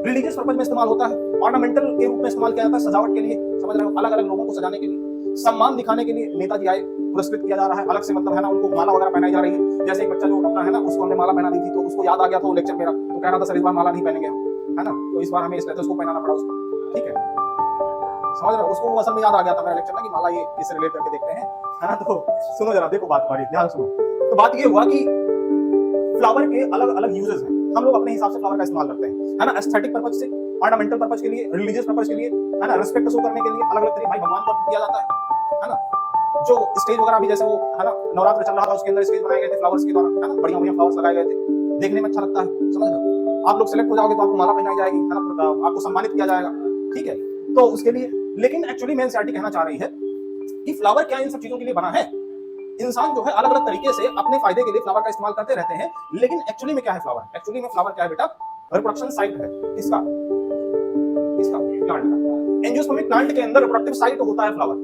Religious purpose में इस्तेमाल होता है, ऑर्नामेंटल के रूप में इस्तेमाल किया जाता है, सजावट के लिए, समझ रहे हो, अलग अलग लोगों को सजाने के लिए, सम्मान दिखाने के लिए नेताजी आए, पुरस्कृत किया जा रहा है अलग से, मतलब है ना, उनको माला वगैरह पहनाई जा रही है। जैसे एक बच्चा जो अपना है ना, उसको हमने माला पहना दी थी, तो उसको याद आ गया था वो लेक्चर मेरा, तो कह रहा था सर इस बार माला नहीं पहनेंगे हम, है ना, तो इस बार हमें स्टेथोस्कोप पहनाना पड़ा उसको, ठीक है, समझ रहे हो, उसको असल में याद आ गया था मेरा लेक्चर ना कि माला ये इससे रिलेट करके देखते हैं, है ना। तो सुनो जरा, देखो बात हमारी, ध्यान सुनो। तो बात ये हुआ कि फ्लावर के अलग अलग यूजेस हैं, हम लोग अपने हिसाब से फ्लावर का इस्तेमाल करते हैं, है ना, एस्थेटिक पर्पज से, ऑर्नामेंटल पर्पज के लिए, रिलीजियस पर्पज के लिए, है ना, रिस्पेक्ट शो करने के लिए, अलग अलग तरीके, भाई भगवान को किया जाता है ना। जो स्टेज वगैरह भी जैसे वो है ना, नवरात्र चल रहा था, उसके अंदर स्टेज बनाए गए थे फ्लावर्स के द्वारा, है ना, बढ़िया बढ़िया फ्लावर्स लगाए गए थे, देखने में अच्छा लगता है, समझ रहे हो। आप लोग सेलेक्ट हो जाओगे तो आपको माला पहनाई जाएगी, है ना, आपको सम्मानित किया जाएगा, ठीक है, तो उसके लिए। लेकिन एक्चुअली मैं एनसीईआरटी कहना चाह रही है कि फ्लावर क्या इन सब चीजों के लिए बना है। इंसान जो है अलग अलग तरीके से अपने फायदे के लिए फ्लावर का इस्तेमाल करते रहते हैं, लेकिन एक्चुअली में क्या है फ्लावर? एक्चुअली में फ्लावर क्या है बेटा? रिप्रोडक्शन साइट है, इसका प्लांट का, एंजियोस्पर्मिक प्लांट के अंदर रिप्रोडक्टिव साइट होता है फ्लावर,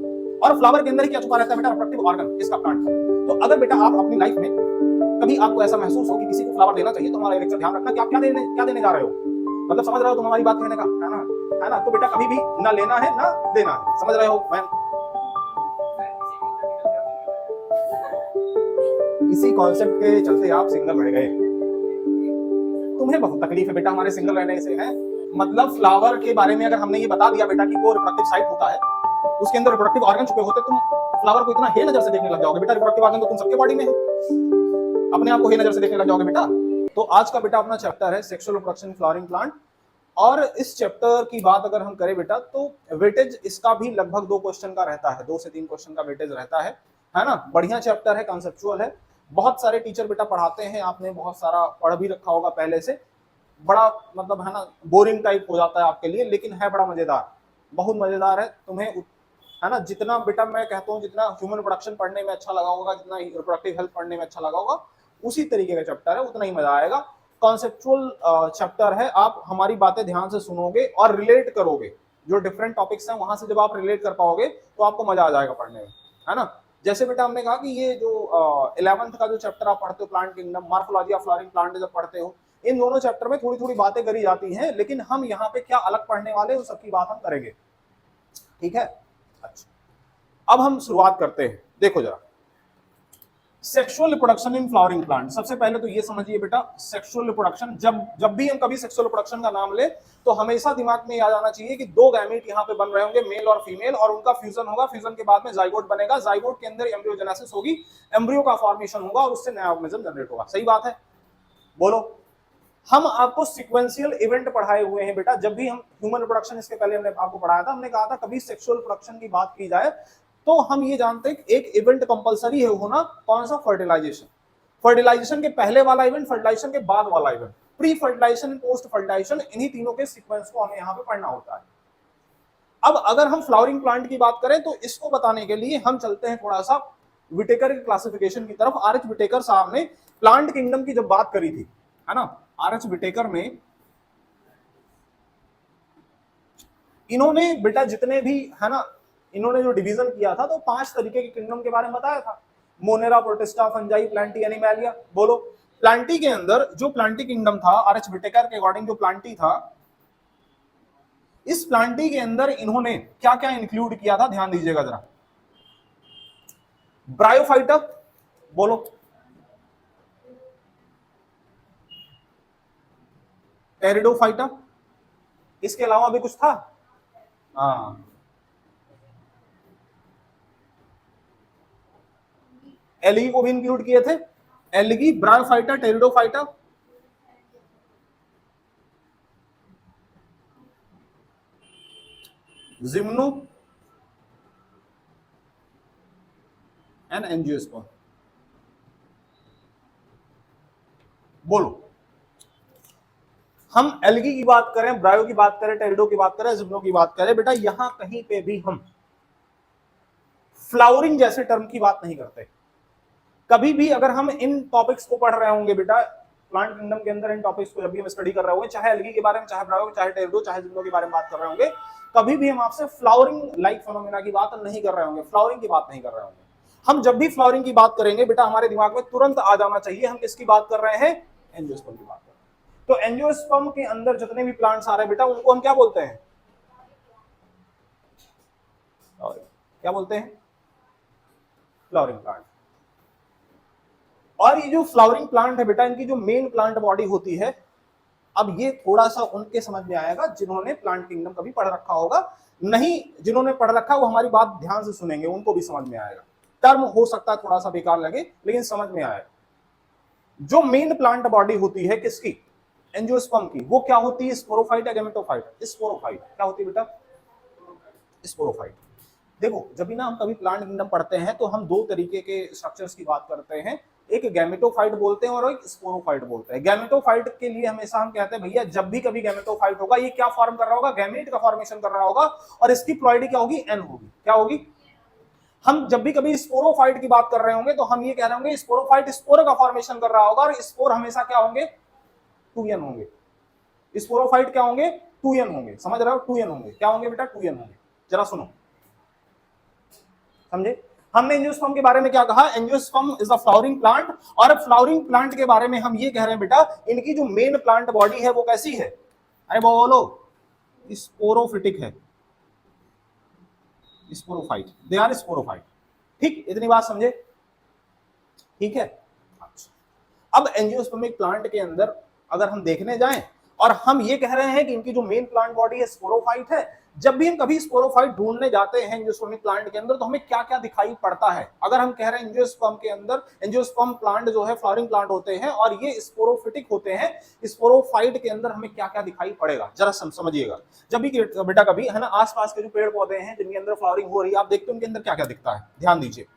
और फ्लावर के अंदर ही क्या छुपा रहता है बेटा? रिप्रोडक्टिव ऑर्गन, इसका प्लांट का। तो अगर बेटा आप अपनी लाइफ में कभी आपको ऐसा महसूस हो कि किसी को फ्लावर देना चाहिए, तो हमारा लेक्चर ध्यान रखना कि आप क्या देने जा रहे हो, मतलब समझ रहे हो तुम हमारी बात कहने का, है ना। तो बेटा कभी भी ना लेना है ना देना है, समझ रहे हो मैम। इसी कॉन्सेप्ट के चलते आप सिंगल रह गए, तुम्हें बहुत तकलीफ है बेटा हमारे सिंगल रहने से, है मतलब फ्लावर के बारे में अगर हमने ये बता दिया बेटा कि वो रिप्रोडक्टिव साइट होता है, उसके अंदर रिप्रोडक्टिव ऑर्गन छुपे होते, तुम फ्लावर को इतना हे नजर से देखने लग जाओगे बेटा, रिप्रोडक्टिव ऑर्गन तो तुम सबके बॉडी में है, अपने आप को हे नजर से देखने लग जाओगे बेटा। तो आज का बेटा अपना चैप्टर है सेक्सुअल रिप्रोडक्शन फ्लावरिंग प्लांट, और इस चैप्टर की बात अगर हम करें बेटा, तो वेटेज इसका भी लगभग 2 क्वेश्चन का रहता है, 2 से 3 क्वेश्चन का वेटेज रहता है ना। बढ़िया चैप्टर है, कॉन्सेप्चुअल है, बहुत सारे टीचर बेटा पढ़ाते हैं, आपने बहुत सारा पढ़ भी रखा होगा पहले से, बड़ा मतलब है ना बोरिंग टाइप हो जाता है आपके लिए, लेकिन है बड़ा मजेदार, बहुत मजेदार है तुम्हें, है ना। जितना बेटा मैं कहता हूँ, जितना ह्यूमन प्रोडक्शन पढ़ने में अच्छा लगा होगा, जितना रिप्रोडक्टिव हेल्थ पढ़ने में अच्छा लगा होगा, उसी तरीके का चैप्टर है, उतना ही मजा आएगा। कॉन्सेप्चुअल चैप्टर है, आप हमारी बातें ध्यान से सुनोगे और रिलेट करोगे, जो डिफरेंट टॉपिक्स हैं वहां से जब आप रिलेट कर पाओगे तो आपको मजा आ जाएगा पढ़ने में, है ना। जैसे बेटा हमने कहा कि ये जो 11th का जो चैप्टर आप पढ़ते हो, plant kingdom, morphology of flowering plant जब पढ़ते हो, इन दोनों चैप्टर में थोड़ी थोड़ी बातें करी जाती हैं, लेकिन हम यहाँ पे क्या अलग पढ़ने वाले उस सबकी बात हम करेंगे, ठीक है। अच्छा, अब हम शुरुआत करते हैं, देखो जरा, sexual reproduction in flowering plant. सबसे पहले तो ये समझिए बेटा, सेक्सुअल रिप्रोडक्शन, जब भी हम कभी सेक्सुअल रिप्रोडक्शन का नाम ले, तो हमेशा दिमाग में याद आना चाहिए कि 2 गैमेट यहाँ पे बन रहे होंगे, मेल और फीमेल, और उनका फ्यूजन होगा, फ्यूजन के बाद में जाइगोट बनेगा, जाइगोट के अंदर एम्ब्रियोजेनेसिस होगी, एम्ब्रियो का फॉर्मेशन होगा और उससे नया ऑर्गेनिज्म जनरेट होगा, सही बात है, बोलो। हम आपको सीक्वेंशियल इवेंट पढ़ाए हुए हैं बेटा, जब भी हम ह्यूमन रिप्रोडक्शन, इसके पहले हमने आपको पढ़ाया था, हमने कहा था कभी सेक्सुअल रिप्रोडक्शन की बात की जाए तो हम ये जानते हैं एक इवेंट कंपलसरी है होना, कौन सा? फर्टिलाइजेशन। फर्टिलाइजेशन के पहले वाला इवेंट, फर्टिलाइजेशन के बाद वाला event, pre fertilisation, post fertilisation, इन्हीं तीनों के सीक्वेंस को हमें यहाँ पे पढ़ना होता है। अब अगर हम फ्लावरिंग प्लांट की बात करें तो इसको बताने के लिए हम चलते हैं थोड़ा सा विटेकर की क्लासिफिकेशन की तरफ। आर एच विटेकर साहब ने प्लांट किंगडम की जब बात करी थी, है ना, आर एच विटेकर में इन्होंने बेटा जितने भी, है ना, इन्होंने जो डिवीजन किया था तो 5 तरीके के किंगडम के बारे में बताया था, मोनेरा, प्रोटिस्टा, फंजाई, प्लांटी, एनिमैलिया, बोलो। प्लांटी के अंदर जो प्लांटी किंगडम था, आर एच विटेकर के अकॉर्डिंग जो प्लांटी था, इस प्लांटी के अंदर इन्होंने क्या क्या इंक्लूड किया था, ध्यान दीजिएगा जरा। ब्रायोफाइटा, बोलो, टेरिडोफाइटा, इसके अलावा भी कुछ था? हाँ, एलगी को भी इंक्लूड किए थे, algae, bryophyta, pteridophyta, gymno and angiosperm, बोलो। हम एलगी की बात करें, ब्रायो की बात करें, टेरिडो की बात करें, जिम्नो की बात करें, बेटा यहां कहीं पे भी हम फ्लावरिंग जैसे टर्म की बात नहीं करते। कभी भी अगर हम इन टॉपिक्स को पढ़ रहे होंगे बेटा, प्लांट किंगडम के अंदर इन टॉपिक्स को जब भी हम स्टडी कर रहे होंगे, चाहे एलगी के बारे में, चाहे ब्रायो, चाहे टेरिडो, चाहे जिम्नो के बारे में बात कर रहे होंगे, कभी भी हम आपसे फ्लावरिंग लाइक फिनोमेना की बात नहीं कर रहे होंगे, फ्लावरिंग की बात नहीं कर रहे होंगे। हम जब भी फ्लावरिंग की बात करेंगे बेटा, हमारे दिमाग में तुरंत आ जाना चाहिए हम किसकी बात कर रहे हैं? एंजियोस्पर्म की बात कर रहे हैं। तो एंजियोस्पर्म के अंदर जितने भी प्लांट्स आ रहे हैं बेटा उनको हम क्या बोलते हैं, क्या बोलते हैं, फ्लावरिंग प्लांट। और ये जो फ्लावरिंग प्लांट है बेटा इनकी जो मेन प्लांट बॉडी होती है, अब ये थोड़ा सा उनके समझ में आएगा जिन्होंने प्लांट किंगडम कभी पढ़ रखा होगा, नहीं जिन्होंने पढ़ रखा वो हमारी बात ध्यान से सुनेंगे, उनको भी समझ में आएगा। टर्म हो सकता है थोड़ा सा बेकार लगे लेकिन समझ में आएगा। जो मेन प्लांट बॉडी होती है किसकी, एंजियोस्पर्म की, वो क्या होती है, स्पोरोफाइट या गैमेटोफाइट, स्पोरोफाइट। क्या होती है बेटा, स्पोरोफाइट। देखो जब भी ना हम कभी प्लांट किंगडम पढ़ते हैं तो हम दो तरीके के स्ट्रक्चर्स की बात करते हैं, एक गैमेटोफाइट बोलते हैं और एक स्पोरोफाइट बोलते हैं। गैमेटोफाइट के लिए हमेशा हम कहते हैं भैया जब भी कभी गैमेटोफाइट होगा ये क्या फॉर्म कर रहा होगा, गैमेट का फॉर्मेशन कर रहा होगा और इसकी प्लॉइडी क्या होगी, एन होगी। क्या होगी, हम जब भी कभी स्पोरोफाइट की बात कर रहे होंगे तो हम ये कह रहे होंगे स्पोरोफाइट स्पोर का फॉर्मेशन कर रहा होगा और स्पोर हमेशा क्या होंगे, 2n होंगे। स्पोरोफाइट क्या होंगे, 2n होंगे, समझ रहे हो, 2n होंगे। क्या होंगे बेटा, 2n होंगे। जरा सुनो, समझे, हमने एंजियोस्पर्म के बारे में क्या कहा, angiosperm is a flowering plant. और फ्लावरिंग प्लांट के बारे में हम ये कह रहे हैं बेटा इनकी जो मेन प्लांट बॉडी है वो कैसी है, अरे बोलो, स्पोरोफिटिक है, स्पोरोफाइट, दे आर स्पोरोफाइट। ठीक, इतनी बात समझे, ठीक है। अच्छा, अब एंजियोस्पर्मिक प्लांट के अंदर अगर हम देखने जाएं और हम ये कह रहे हैं कि इनकी जो मेन प्लांट बॉडी है स्पोरोफाइट है, जब भी हम कभी स्पोरोफाइट ढूंढने जाते हैं एंजियोस्पर्मिक प्लांट के अंदर तो हमें क्या क्या दिखाई पड़ता है। अगर हम कह रहे हैं एंजियोस्पर्म के अंदर, एंजियोस्पर्म प्लांट जो है फ्लावरिंग प्लांट होते हैं और ये स्पोरोफिटिक होते हैं, स्पोरोफाइट के अंदर हमें क्या क्या दिखाई पड़ेगा जरा समझिएगा। जब भी बेटा कभी है ना आसपास के जो पेड़ पौधे हैं जिनके अंदर फ्लावरिंग हो रही है आप देखते हो उनके अंदर क्या क्या दिखता है, ध्यान दीजिए।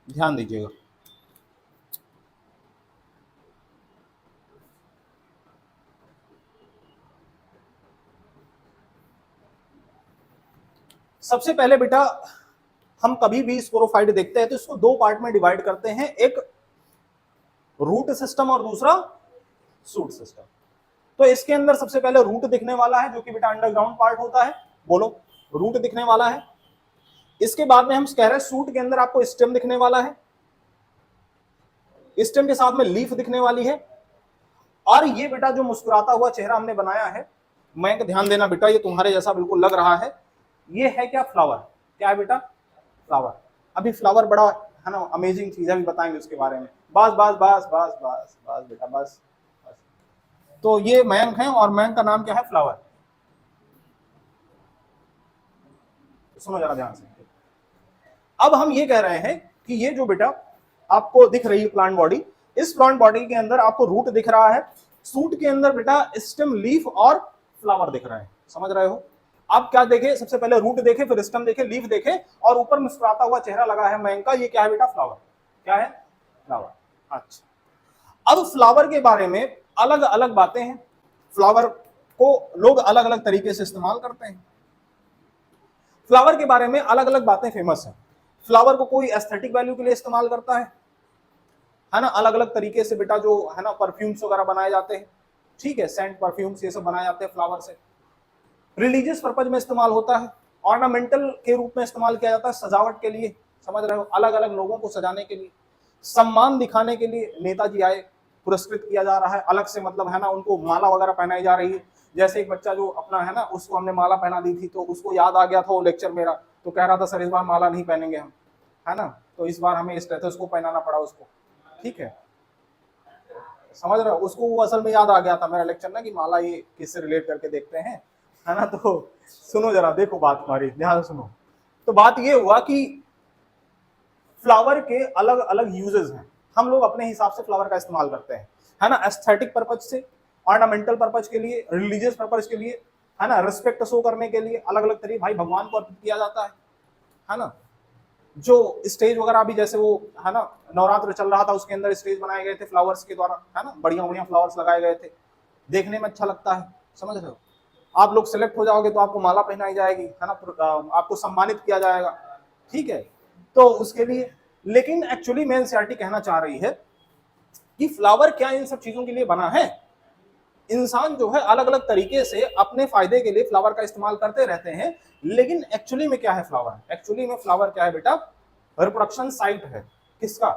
ध्यान दीजिएगा, सबसे पहले बेटा हम कभी भी स्पोरोफाइट देखते हैं तो इसको दो पार्ट में डिवाइड करते हैं, एक रूट सिस्टम और दूसरा शूट सिस्टम। तो इसके अंदर सबसे पहले रूट दिखने वाला है जो कि बेटा अंडरग्राउंड पार्ट होता है, बोलो, रूट दिखने वाला है। इसके बाद में हम कह रहे हैं शूट के अंदर आपको स्टेम दिखने वाला है, स्टेम के साथ में लीफ दिखने वाली है। और ये बेटा जो मुस्कुराता हुआ चेहरा हमने बनाया है, मैं ध्यान देना बेटा ये तुम्हारे जैसा बिल्कुल लग रहा है, ये है क्या, फ्लावर। क्या है बेटा, फ्लावर। अभी फ्लावर बड़ा है ना अमेजिंग चीज है, अभी बताएंगे उसके बारे में। बस बस बस बस बस बस बेटा बस। तो ये मयंक है और मयंक का नाम क्या है, फ्लावर। सुनो जरा ध्यान से। अब हम ये कह रहे हैं कि ये जो बेटा आपको दिख रही है प्लांट बॉडी, इस प्लांट बॉडी के अंदर आपको रूट दिख रहा है, शूट के अंदर बेटा स्टेम, लीफ और फ्लावर दिख रहे हैं, समझ रहे हो। आप क्या देखे, सबसे पहले रूट देखे, फिर स्टेम देखे, लीफ देखे और ऊपर मुस्कुराता हुआ चेहरा लगा है मयंक का, ये क्या है बेटा, फ्लावर। क्या है, फ्लावर। अच्छा, अब फ्लावर के बारे में अलग अलग बातें हैं, फ्लावर को लोग अलग अलग तरीके से इस्तेमाल करते हैं। फ्लावर के बारे में अलग अलग बातें फेमस हैं। फ्लावर को कोई एस्थेटिक वैल्यू के लिए इस्तेमाल करता है ना, अलग अलग तरीके से बेटा जो है ना परफ्यूम्स वगैरह बनाए जाते हैं, ठीक है, सेंट परफ्यूम्स ये सब बनाए जाते हैं फ्लावर से। रिलीजियस पर्पज में इस्तेमाल होता है, ऑर्नामेंटल के रूप में इस्तेमाल किया जाता है, सजावट के लिए, समझ रहे हो, अलग अलग लोगों को सजाने के लिए, सम्मान दिखाने के लिए, नेताजी आए, पुरस्कृत किया जा रहा है अलग से, मतलब है ना उनको माला वगैरह पहनाई जा रही है। जैसे एक बच्चा जो अपना है ना उसको हमने माला पहना दी थी तो उसको याद आ गया था वो लेक्चर मेरा, तो कह रहा था सर इस बार माला नहीं पहनेंगे हम, है ना, तो इस बार हमें स्टेथोस्कोप पहनाना पड़ा उसको, ठीक है, समझ रहे हो, उसको वो असल में याद आ गया था मेरा लेक्चर ना कि माला ये किससे रिलेट करके देखते हैं, है ना। तो सुनो जरा, देखो बात हमारी ध्यान सुनो। तो बात ये हुआ कि फ्लावर के अलग अलग यूजेस हैं, हम लोग अपने हिसाब से फ्लावर का इस्तेमाल करते हैं, है ना, एस्थेटिक पर्पज से, ऑर्नामेंटल पर्पज के लिए, रिलीजियस पर्पज के लिए, है ना, रिस्पेक्ट शो करने के लिए, अलग अलग तरीके, भाई भगवान को अर्पित किया जाता है ना। जो स्टेज वगैरह अभी जैसे वो है ना नवरात्र चल रहा था उसके अंदर स्टेज बनाए गए थे फ्लावर्स के द्वारा, है ना, बढ़िया बढ़िया फ्लावर्स लगाए गए थे, देखने में अच्छा लगता है, समझ रहे हो। आप लोग सेलेक्ट हो जाओगे तो आपको माला पहनाई जाएगी, है ना, आपको सम्मानित किया जाएगा, ठीक है। तो उसके लिए, लेकिन एक्चुअली मैं एनसीईआरटी कहना चाह रही है कि फ्लावर क्या इन सब चीजों के लिए बना है। इंसान जो है अलग अलग तरीके से अपने फायदे के लिए फ्लावर का इस्तेमाल करते रहते हैं, लेकिन एक्चुअली में क्या है फ्लावर? एक्चुअली में फ्लावर क्या है बेटा? रिप्रोडक्शन साइट है। किसका?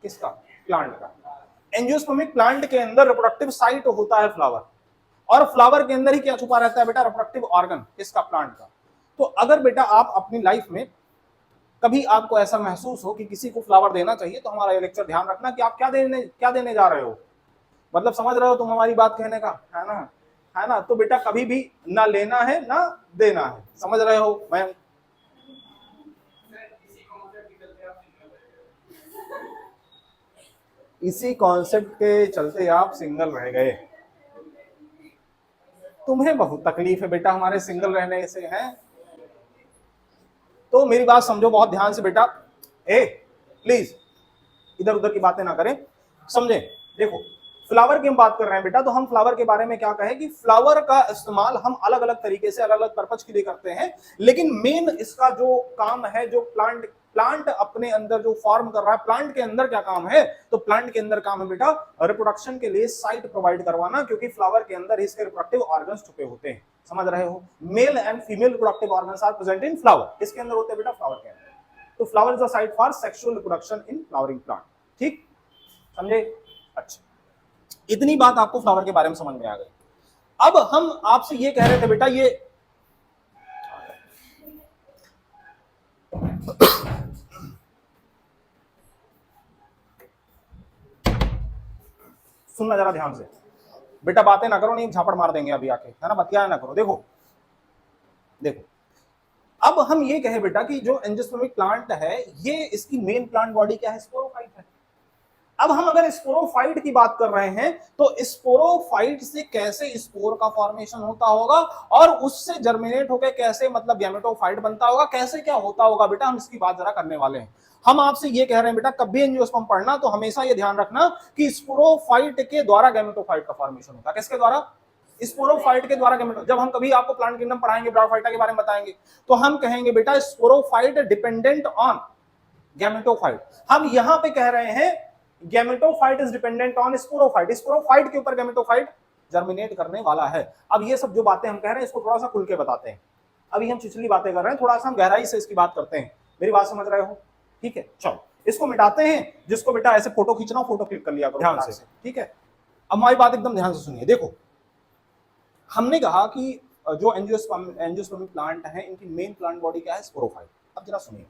किसका? प्लांट का। एंजियोस्पर्मिक प्लांट के अंदर रिप्रोडक्टिव साइट होता है फ्लावर, और फ्लावर के अंदर ही क्या छुपा रहता है बेटा? Reproductive organ. किसका? प्लांट का। तो अगर बेटा आप अपनी लाइफ में कभी आपको ऐसा महसूस हो कि किसी को फ्लावर देना चाहिए, तो हमारा ये लेक्चर ध्यान रखना कि आप क्या देने जा रहे हो। मतलब समझ रहे हो तुम हमारी बात कहने का, है ना? है ना? तो बेटा कभी भी ना लेना है ना देना है, समझ रहे हो? मैं इसी कॉन्सेप्ट के चलते आप सिंगल रह गए। तुम्हें बहुत तकलीफ है बेटा हमारे सिंगल रहने से, है? तो मेरी बात समझो बहुत ध्यान से बेटा। ए प्लीज इधर उधर की बातें ना करें, समझे? देखो, फ्लावर की हम बात कर रहे हैं बेटा, तो हम फ्लावर के बारे में क्या कहें कि फ्लावर का इस्तेमाल हम अलग अलग तरीके से अलग अलग पर्पज के लिए करते हैं, लेकिन मेन इसका जो काम है, जो प्लांट अपने अंदर जो फॉर्म कर रहा है, प्लांट के अंदर क्या काम है? तो प्लांट के अंदर काम है बेटा रिप्रोडक्शन के लिए साइट प्रोवाइड करवाना, क्योंकि फ्लावर के अंदर इसके रिप्रोडक्टिव ऑर्गन्स छुपे होते हैं। समझ रहे हो? Male and female reproductive organs are present in flower. किसके अंदर होते हैं बेटा? फ्लावर के अंदर। तो flower is a site for sexual reproduction in flowering plant. ठीक, समझे? अच्छा, इतनी बात आपको फ्लावर के बारे में समझ में आ गई। अब हम आपसे ये कह रहे थे बेटा, ये सुनना जरा ध्यान से बेटा, बातें ना करो, नहीं झापड़ मार देंगे अभी आके, है ना? बतिया ना करो। देखो देखो, अब हम ये कहे बेटा कि जो एंजियोस्पर्मिक प्लांट है, ये इसकी मेन प्लांट बॉडी क्या है? स्पोरोफाइट है। अब हम अगर स्पोरोफाइट की बात कर रहे हैं, तो स्पोरोफाइट से कैसे स्पोर का फॉर्मेशन होता होगा, और उससे जर्मिनेट होकर कैसे मतलब गैमेटोफाइट बनता होगा, कैसे क्या होता होगा बेटा, हम इसकी बात जरा करने वाले हैं। हम आपसे ये कह रहे हैं बेटा, कभी एंजियोस्पर्म पढ़ना तो हमेशा ये ध्यान रखना कि स्पोरोफाइट के द्वारा गैमेटोफाइट का फॉर्मेशन होता है। किसके द्वारा? स्पोरोफाइट के द्वारा गैमेटो। जब हम कभी आपको प्लांट किंगडम पढ़ाएंगे, ब्रायोफाइटा के बारे में बताएंगे, तो हम कहेंगे बेटा स्पोरोफाइट डिपेंडेंट ऑन गैमेटोफाइट। हम यहां पे कह रहे हैं gametophyte is dependent on sporophyte. Sporophyte के ऊपर गैमेटोफाइट जर्मिनेट करने वाला है। अब ये सब जो बातें हम कह रहे हैं, इसको थोड़ा सा खुल के बताते हैं। अभी हम छिछली बातें कर रहे हैं, थोड़ा सा हम गहराई से इसकी बात करते हैं। मेरी बात समझ रहे हो? ठीक है, चलो इसको मिटाते हैं। जिसको बेटा ऐसे फोटो खींचना, फोटो क्लिक कर लिया करो ध्यान से, ठीक है? अब हमारी बात एकदम ध्यान से सुनिए। देखो, हमने कहा कि जो एंजियोस्पर्मिक प्लांट है, इनकी मेन प्लांट बॉडी क्या है? स्पोरोफाइट। अब जरा सुनिए,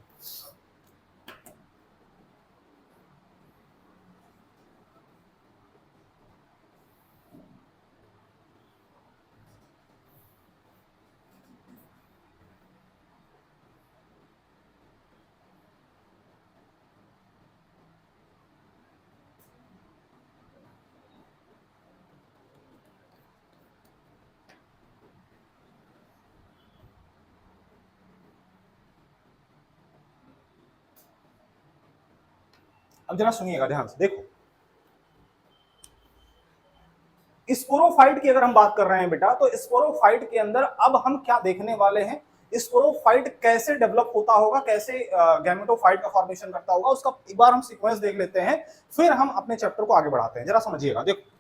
अब जरा सुनिएगा ध्यान से। देखो, स्पोरोफाइट की अगर हम बात कर रहे हैं बेटा, तो स्पोरोफाइट के अंदर अब हम क्या देखने वाले हैं? स्पोरोफाइट कैसे डेवलप होता होगा, कैसे गैमेटोफाइट का फॉर्मेशन करता होगा, उसका एक बार हम सीक्वेंस देख लेते हैं, फिर हम अपने चैप्टर को आगे बढ़ाते हैं। जरा समझिएगा। देखो,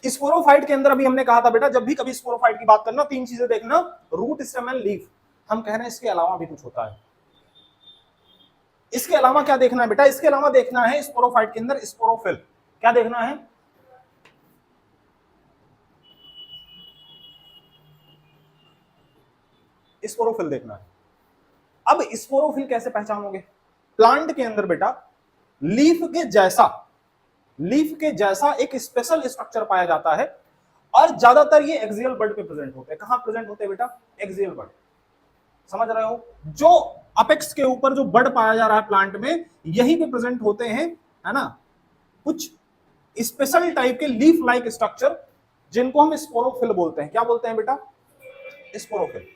स्पोरोफाइट के अंदर अभी हमने कहा था बेटा, जब भी कभी स्पोरोफाइट की बात करना, तीन चीजें देखना: रूट, स्टेम एंड लीफ। हम कह रहे हैं इसके अलावा भी कुछ होता है। इसके अलावा क्या देखना है बेटा? इसके अलावा देखना है स्पोरोफाइट के अंदर स्पोरोफिल। क्या देखना है? स्पोरोफिल देखना है। अब स्पोरोफिल कैसे पहचानोगे? प्लांट के अंदर बेटा लीफ के जैसा एक स्पेशल स्ट्रक्चर पाया जाता है, और ज्यादातर ये एक्सियल बड पे प्रेजेंट होते हैं। कहां प्रेजेंट होते हैं बेटा? एक्सियल बड। समझ रहे हो? जो अपेक्स के ऊपर जो बड पाया जा रहा है प्लांट में, यहीं पे प्रेजेंट होते हैं, है ना, कुछ स्पेशल टाइप के लीफ लाइक स्ट्रक्चर, जिनको हम स्पोरोफिल बोलते हैं। क्या बोलते हैं बेटा? स्पोरोफिल।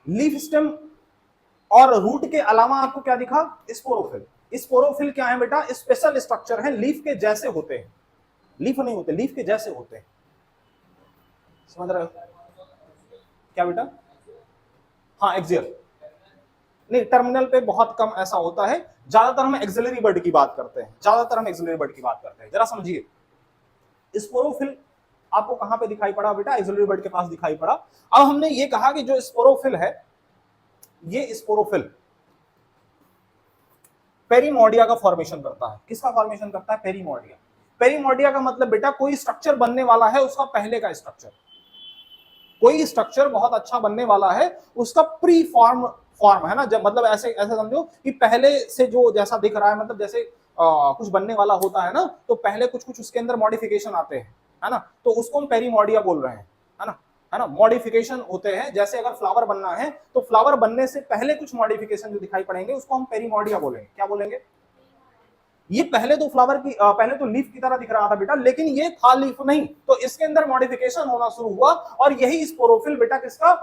लीफ, स्टेम और रूट के अलावा आपको क्या दिखा? स्पोरोफिल। स्पोरोफिल क्या है बेटा? स्पेशल स्ट्रक्चर है, लीफ के जैसे होते हैं, लीफ नहीं होते, लीफ के जैसे होते हैं। समझ रहे हो क्या बेटा? हाँ एक्सियल नहीं, टर्मिनल पे बहुत कम ऐसा होता है, ज्यादातर हम एक्सिलरी बर्ड की बात करते हैं, ज्यादातर हम एक्सिलरी बर्ड की बात करते हैं। जरा समझिए, स्पोरोफिल आपको कहां पे दिखाई पड़ा बेटा? एक्सिलरी बर्ड के पास दिखाई पड़ा। अब हमने ये कहा कि जो स्पोरोफिल है, ये स्पोरोफिल पेरीमोर्डिया का फॉर्मेशन करता है। किसका फॉर्मेशन करता है? पेरीमोर्डिया। पेरीमोर्डिया का मतलब बेटा कोई स्ट्रक्चर बनने वाला है, उसका पहले का स्ट्रक्चर, कोई स्ट्रक्चर बहुत अच्छा बनने वाला है, उसका प्री फॉर्म है ना, जब मतलब ऐसे ऐसे समझो कि पहले से जो जैसा दिख रहा है, मतलब जैसे कुछ बनने वाला होता है ना, तो पहले कुछ कुछ उसके अंदर मॉडिफिकेशन आते हैं, है ना, तो उसको हम पेरीमोर्डिया बोल रहे हैं, है ना, मॉडिफिकेशन होते हैं। जैसे अगर फ्लावर बनना है तो फ्लावर बनने से पहले कुछ मॉडिफिकेशन जो दिखाई पड़ेंगे उसको हम पेरीमोर्डिया बोलेंगे। क्या बोलेंगे? ये पहले तो फ्लावर की पहले तो लीफ की तरह दिख रहा था बेटा, लेकिन ये था लीफ नहीं, तो इसके अंदर मॉडिफिकेशन होना शुरू हुआ और यही स्पोरोफिल बेटा किसका?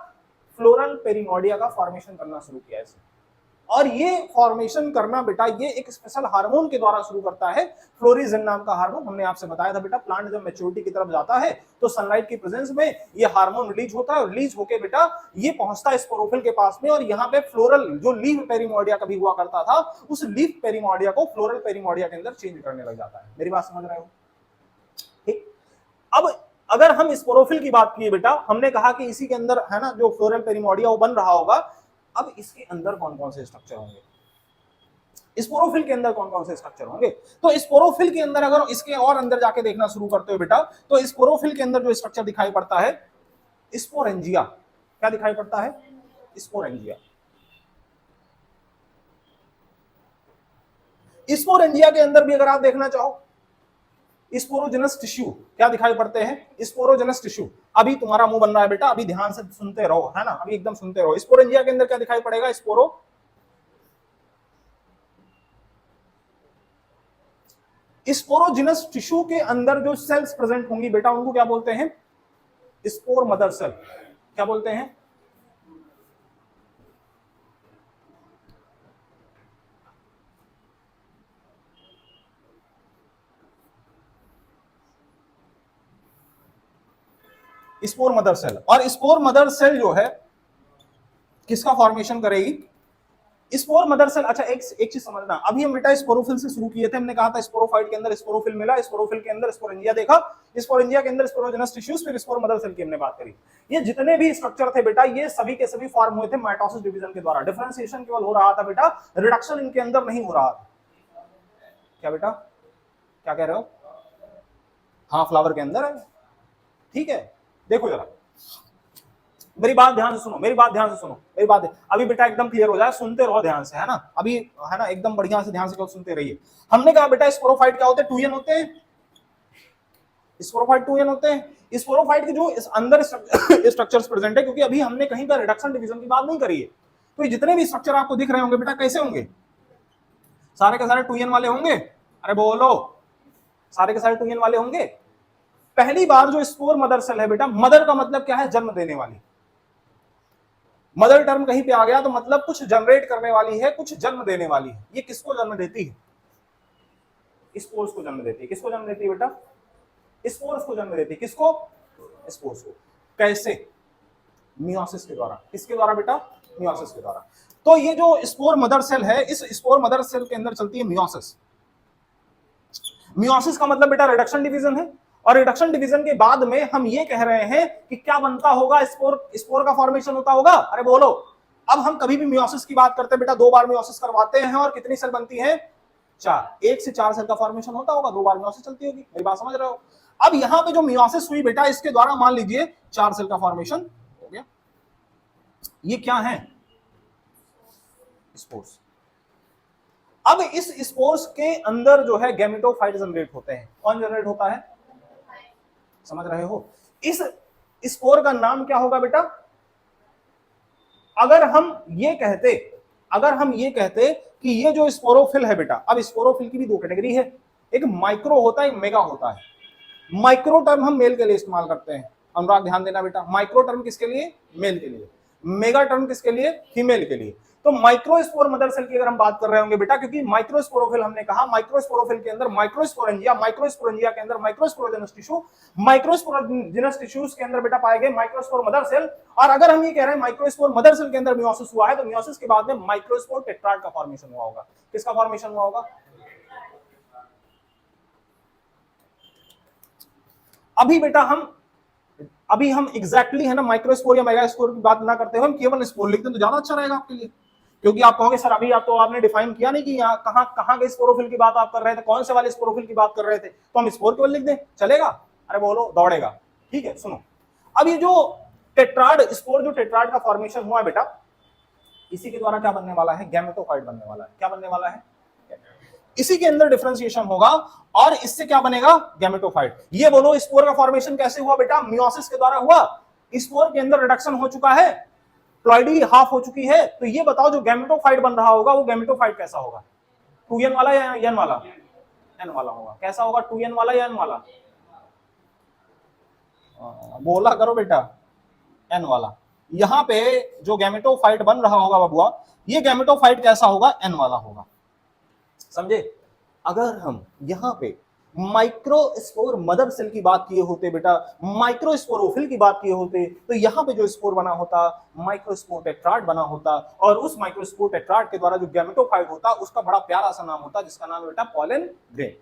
फ्लोरल पेरीमोर्डिया का फॉर्मेशन करना शुरू किया इसे। और ये फॉर्मेशन करना बेटा ये एक स्पेशल हार्मोन के द्वारा शुरू करता है, फ्लोरिजिन नाम का हार्मोन। हमने आपसे बताया था बेटा, प्लांट जब मैच्योरिटी की तरफ जाता है तो सनलाइट की प्रेजेंस में ये हार्मोन रिलीज होता है, और रिलीज होके बेटा ये पहुंचता है स्पोरोफिल के पास में, और यहाँ पे फ्लोरल जो लीफ पेरीमोर्डिया कभी हुआ करता था, उस लीफ पेरीमोर्डिया को फ्लोरल पेरीमोर्डिया के अंदर चेंज करने लग जाता है। मेरी बात समझ रहे हो? ठीक। अब अगर हम स्पोरोफिल की बात की बेटा, हमने कहा कि इसी के अंदर है ना जो फ्लोरल पेरीमोर्डिया वो बन रहा होगा। अब इसके अंदर कौन कौन से स्ट्रक्चर होंगे? स्पोरोफिल के अंदर कौन कौन से स्ट्रक्चर होंगे? तो स्पोरोफिल के अंदर अगर इसके और अंदर जाके देखना शुरू करते हो बेटा, तो स्पोरोफिल के अंदर जो स्ट्रक्चर दिखाई पड़ता है स्पोरेंजिया। क्या दिखाई पड़ता है? स्पोरेंजिया। स्पोरेंजिया के अंदर भी अगर आप देखना चाहो स्पोरोजेनस टिश्यू क्या दिखाई पड़ते हैं? Sporogenous tissue. अभी तुम्हारा मुंह बन रहा है बेटा, अभी ध्यान से सुनते रहो, है ना, अभी एकदम सुनते रहो। स्पोरेंजिया के अंदर क्या दिखाई पड़ेगा? स्पोरोजिनस टिश्यू के अंदर जो सेल्स प्रेजेंट होंगी बेटा उनको क्या बोलते हैं? Spore mother cell. क्या बोलते हैं? Spore mother cell. और स्पोर मदर सेल जो है किसका फॉर्मेशन करेगी? Spore mother cell. अच्छा एक चीज समझना, अभी हम बेटा स्पोरोफिल से शुरू किए थे, हमने कहा था स्पोरोफाइट के अंदर स्पोरोफिल मिला, स्पोरोफिल के अंदर स्पोरेंजिया देखा, स्पोरेंजिया के अंदर स्पोरोजेनस टिश्यूज, फिर स्पोर मदर सेल की हमने बात करी। ये जितने भी स्ट्रक्चर थे बेटा ये सभी के सभी फॉर्म हुए थे माइटोसिस डिवीजन के द्वारा। डिफरेंशिएशन केवल हो रहा था बेटा, रिडक्शन इनके अंदर नहीं हो रहा था। क्या बेटा? क्या कह रहे हो? हाँ फ्लावर के अंदर है, ठीक है। देखो जरा मेरी बात ध्यान से सुनो, मेरी बात ध्यान से सुनो, मेरी बात अभी बेटा एकदम क्लियर हो जाए, सुनते रहो ध्यान से, है ना, अभी है ना एकदम बढ़िया से ध्यान से सुनते रहिए। हमने कहा बेटा स्पोरोफाइट क्या होते हैं? 2n होते हैं। स्पोरोफाइट 2n होते हैं। स्पोरोफाइट के जो इस अंदर स्ट्रक्चर्स प्रेजेंट है, क्योंकि अभी हमने कहीं पर रिडक्शन डिवीजन की बात नहीं करी है, तो ये जितने भी स्ट्रक्चर आपको दिख रहे होंगे बेटा कैसे होंगे? सारे के सारे 2n वाले होंगे। अरे बोलो, सारे के सारे 2n वाले होंगे। पहली बार जो स्पोर मदर सेल है बेटा, मदर का मतलब क्या है? जन्म देने वाली। मदर टर्म कहीं पे आ गया तो मतलब कुछ जनरेट करने वाली है, कुछ जन्म देने वाली है। ये किसको जन्म देती है? स्पोर्स को जन्म देती है। किसको जन्म देती है बेटा? स्पोर्स को जन्म देती है। किसको? स्पोर्स को। कैसे? मियोसिस के द्वारा। किसके द्वारा बेटा? मियोसिस के द्वारा। तो ये जो स्पोर मदर सेल है, इस स्पोर मदर सेल के अंदर चलती है मियोसिस। मियोसिस का मतलब बेटा रिडक्शन डिवीजन है, और रिडक्शन डिवीजन के बाद में हम ये कह रहे हैं कि क्या बनता होगा? स्पोर का फॉर्मेशन होता होगा। अरे बोलो, अब हम कभी भी मियोसिस की बात करते हैं बेटा, 2 बार मियोसिस करवाते हैं और कितनी सेल बनती है? 4। 1 से 4 सेल का फॉर्मेशन होता होगा, 2 बार मियोसिस चलती होगी। मेरी बात समझ रहे हो? अब यहां पे जो मियोसिस हुई बेटा, इसके द्वारा मान लीजिए 4 सेल का फॉर्मेशन हो गया। ये क्या है? स्पोर्स। अब इस स्पोर्स के अंदर जो है गैमेटोफाइट जनरेट होते हैं। कौन जनरेट होता है? समझ रहे हो? इस स्पोर का नाम क्या होगा बेटा? अगर हम ये कहते कि ये जो स्पोरोफिल है बेटा, अब स्पोरोफिल की भी 2 कैटेगरी है, एक माइक्रो होता है, एक मेगा होता है। माइक्रो टर्म हम मेल के लिए इस्तेमाल करते हैं। अनुराग ध्यान देना बेटा, माइक्रो टर्म किसके लिए? मेल के लिए। मेगा टर्म किसके लिए? फीमेल के लिए। तो माइक्रोस्पोर मदर सेल की अगर हम बात कर रहे होंगे बेटा, क्योंकि माइक्रोस्पोरोफिल हमने कहा, माइक्रोस्पोरोफिल के अंदर माइक्रोस्पोरेंजिया, माइक्रोस्पोरेंजिया के अंदर माइक्रोस्पोरोजेनस टिश्यू, माइक्रोस्पोरोजेनस टिश्यूज के अंदर बेटा पाए गए माइक्रोस्पोर मदर सेल। और अगर हम ये कह रहे हैं माइक्रोस्पोर मदर सेल के अंदर मियोसिस हुआ है, तो मियोसिस के बाद में माइक्रोस्पोर टेट्राड का फॉर्मेशन हुआ होगा। किसका फॉर्मेशन हुआ होगा? अभी बेटा हम एग्जैक्टली है ना माइक्रोस्पोर या मेगास्पोर की बात ना करते हुए हम केवल स्पोर लिखते हैं तो ज्यादा अच्छा रहेगा आपके लिए, क्योंकि आप कहोगे सर अभी आप तो आपने डिफाइन किया नहीं कि यहाँ कहाँ के स्पोरोफिल की बात आप कर रहे थे, कौन से वाले स्पोरोफिल की बात कर रहे थे, तो हम स्पोर केवल लिख दें, चलेगा? अरे बोलो, दौड़ेगा। ठीक है, सुनो, अब ये जो टेट्राड स्पोर, जो टेट्राड का फॉर्मेशन हुआ है बेटा, इसी के द्वारा क्या बनने वाला है? गैमेटोफाइट बनने वाला है। क्या बनने वाला है? इसी के अंदर डिफरेंशिएशन होगा और इससे क्या बनेगा? गैमेटोफाइट। ये बोलो स्पोर का फॉर्मेशन कैसे हुआ बेटा? मियोसिस के द्वारा हुआ। स्पोर के अंदर रिडक्शन हो चुका है, प्लॉइडी हाफ हो चुकी है, तो ये बताओ जो गैमेटोफाइट बन रहा होगा वो गैमेटोफाइट कैसा होगा? 2n वाला या n वाला? n वाला होगा। कैसा होगा? 2n वाला या n वाला? बोला करो बेटा, n वाला। यहां पे जो गैमेटोफाइट बन रहा होगा बबुआ, ये गैमेटोफाइट कैसा होगा? n वाला होगा। समझे? अगर हम यहां पे माइक्रोस्पोर मदर सेल की बात किए होते बेटा, माइक्रोस्पोरोफिल की बात किए होते, तो यहां पे जो स्पोर बना होता माइक्रोस्पोर टेट्राड बना होता, और उस माइक्रोस्पोर टेट्राड के द्वारा जो गैमेटोफाइट होता उसका बड़ा प्यारा सा नाम होता जिसका नाम है बेटा पॉलन ग्रेन।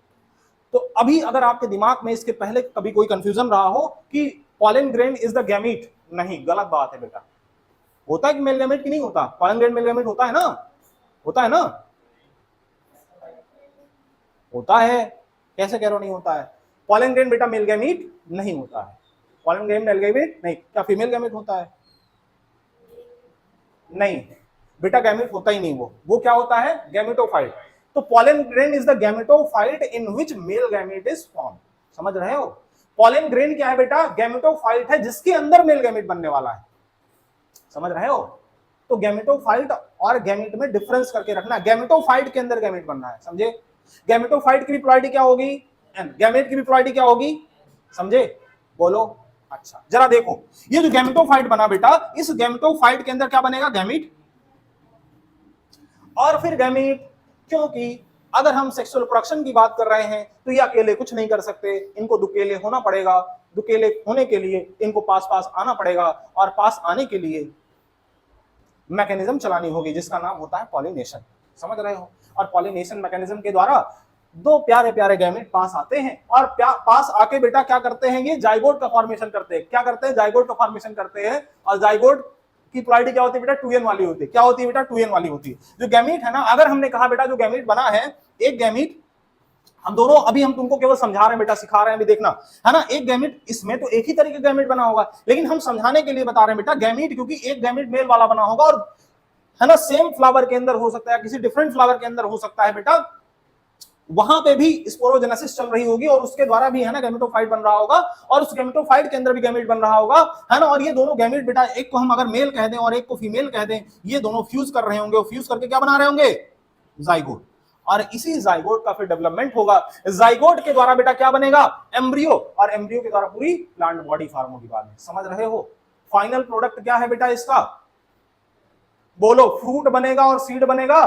तो अभी अगर आपके दिमाग में इसके पहले कभी कोई कंफ्यूजन रहा हो कि pollen grain is the gamete, नहीं, गलत बात है बेटा। होता है कि मेल गैमेट की नहीं होता? पॉलन ग्रेन मेल गैमेट होता है ना? होता है ना? होता है। कैसे कह रहे हो नहीं होता है? पॉलन ग्रेन बेटा मेल गैमीट नहीं होता है। पॉलन ग्रेन मेल गैमीट नहीं। क्या फीमेल गैमीट होता है? नहीं बेटा, गैमीट होता ही नहीं। वो क्या होता है? गैमेटोफाइट। तो pollen grain is the gametophyte in which male gamete is form. समझ रहे हो? पॉलन ग्रेन क्या है बेटा? गैमेटोफाइट है जिसके अंदर मेल गैमीट बनने वाला है। समझ रहे हो? तो गैमेटोफाइट और गैमीट में डिफरेंस करके रखना। गैमेटोफाइट के अंदर गैमीट बनना है, समझे? गैमेटोफाइट की भी प्लॉइडी क्या होगी? एन। गैमेट की भी प्लॉइडी क्या होगी? समझे? बोलो। अच्छा, जरा देखो, ये जो गैमेटोफाइट बना बेटा, इस गैमेटोफाइट के अंदर क्या बनेगा? गैमीट। और फिर गैमीट, क्योंकि अगर हम सेक्सुअल प्रोडक्शन की बात कर रहे हैं तो ये अकेले कुछ नहीं कर सकते, इनको दुकेले होना पड़ेगा। दुकेले होने के लिए इनको पास पास आना पड़ेगा, और पास आने के लिए मैकेनिज्म चलानी होगी जिसका नाम होता है पॉलिनेशन। समझ रहे हो? और पॉलिनेशन मैकेनिज्म के द्वारा दो प्यारे प्यारे गैमेट पास आते हैं, और पास आके बेटा क्या करते हैं? ये जाइगोट का फॉर्मेशन करते हैं। क्या करते हैं? जाइगोट का फॉर्मेशन करते हैं। और जाइगोट की प्लॉइडी क्या होती है बेटा? 2n वाली होती है। क्या होती है बेटा? 2n वाली होती है। जो गैमीट है ना, अगर हमने कहा बेटा जो गैमीट बना है, एक गैमीट, हम दोनों अभी हम तुमको केवल समझा रहे हैं बेटा, सिखा रहे हैं, अभी देखना है ना। एक गैमीट, इसमें तो एक ही तरीके का गैमीट बना होगा, लेकिन हम समझाने के लिए बता रहे हैं बेटा गैमीट, क्योंकि एक गैमीट मेल वाला बना होगा, और है ना सेम फ्लावर के अंदर हो सकता है, किसी डिफरेंट फ्लावर के अंदर हो सकता है बेटा, वहां पे भी स्पोरोजेनेसिस चल रही होगी, और उसके द्वारा भी है ना गैमेटोफाइट बन रहा होगा, और उस गैमेटोफाइट के अंदर भी गैमेट बन रहा होगा, है ना। और ये दोनों गैमेट बेटा, एक को हम अगर मेल कह दें और एक को फीमेल कह दें, ये दोनों फ्यूज कर रहे होंगे, और फ्यूज करके क्या बना रहे होंगे? जाइगोट। और इसी जाइगोट का फिर डेवलपमेंट होगा। जाइगोट के द्वारा बेटा क्या बनेगा? एम्ब्रियो, और एम्ब्रियो के द्वारा पूरी प्लांट बॉडी फॉर्म होगी बाद में। समझ रहे हो? फाइनल प्रोडक्ट क्या है बेटा इसका? बोलो। फ्रूट बनेगा और सीड बनेगा,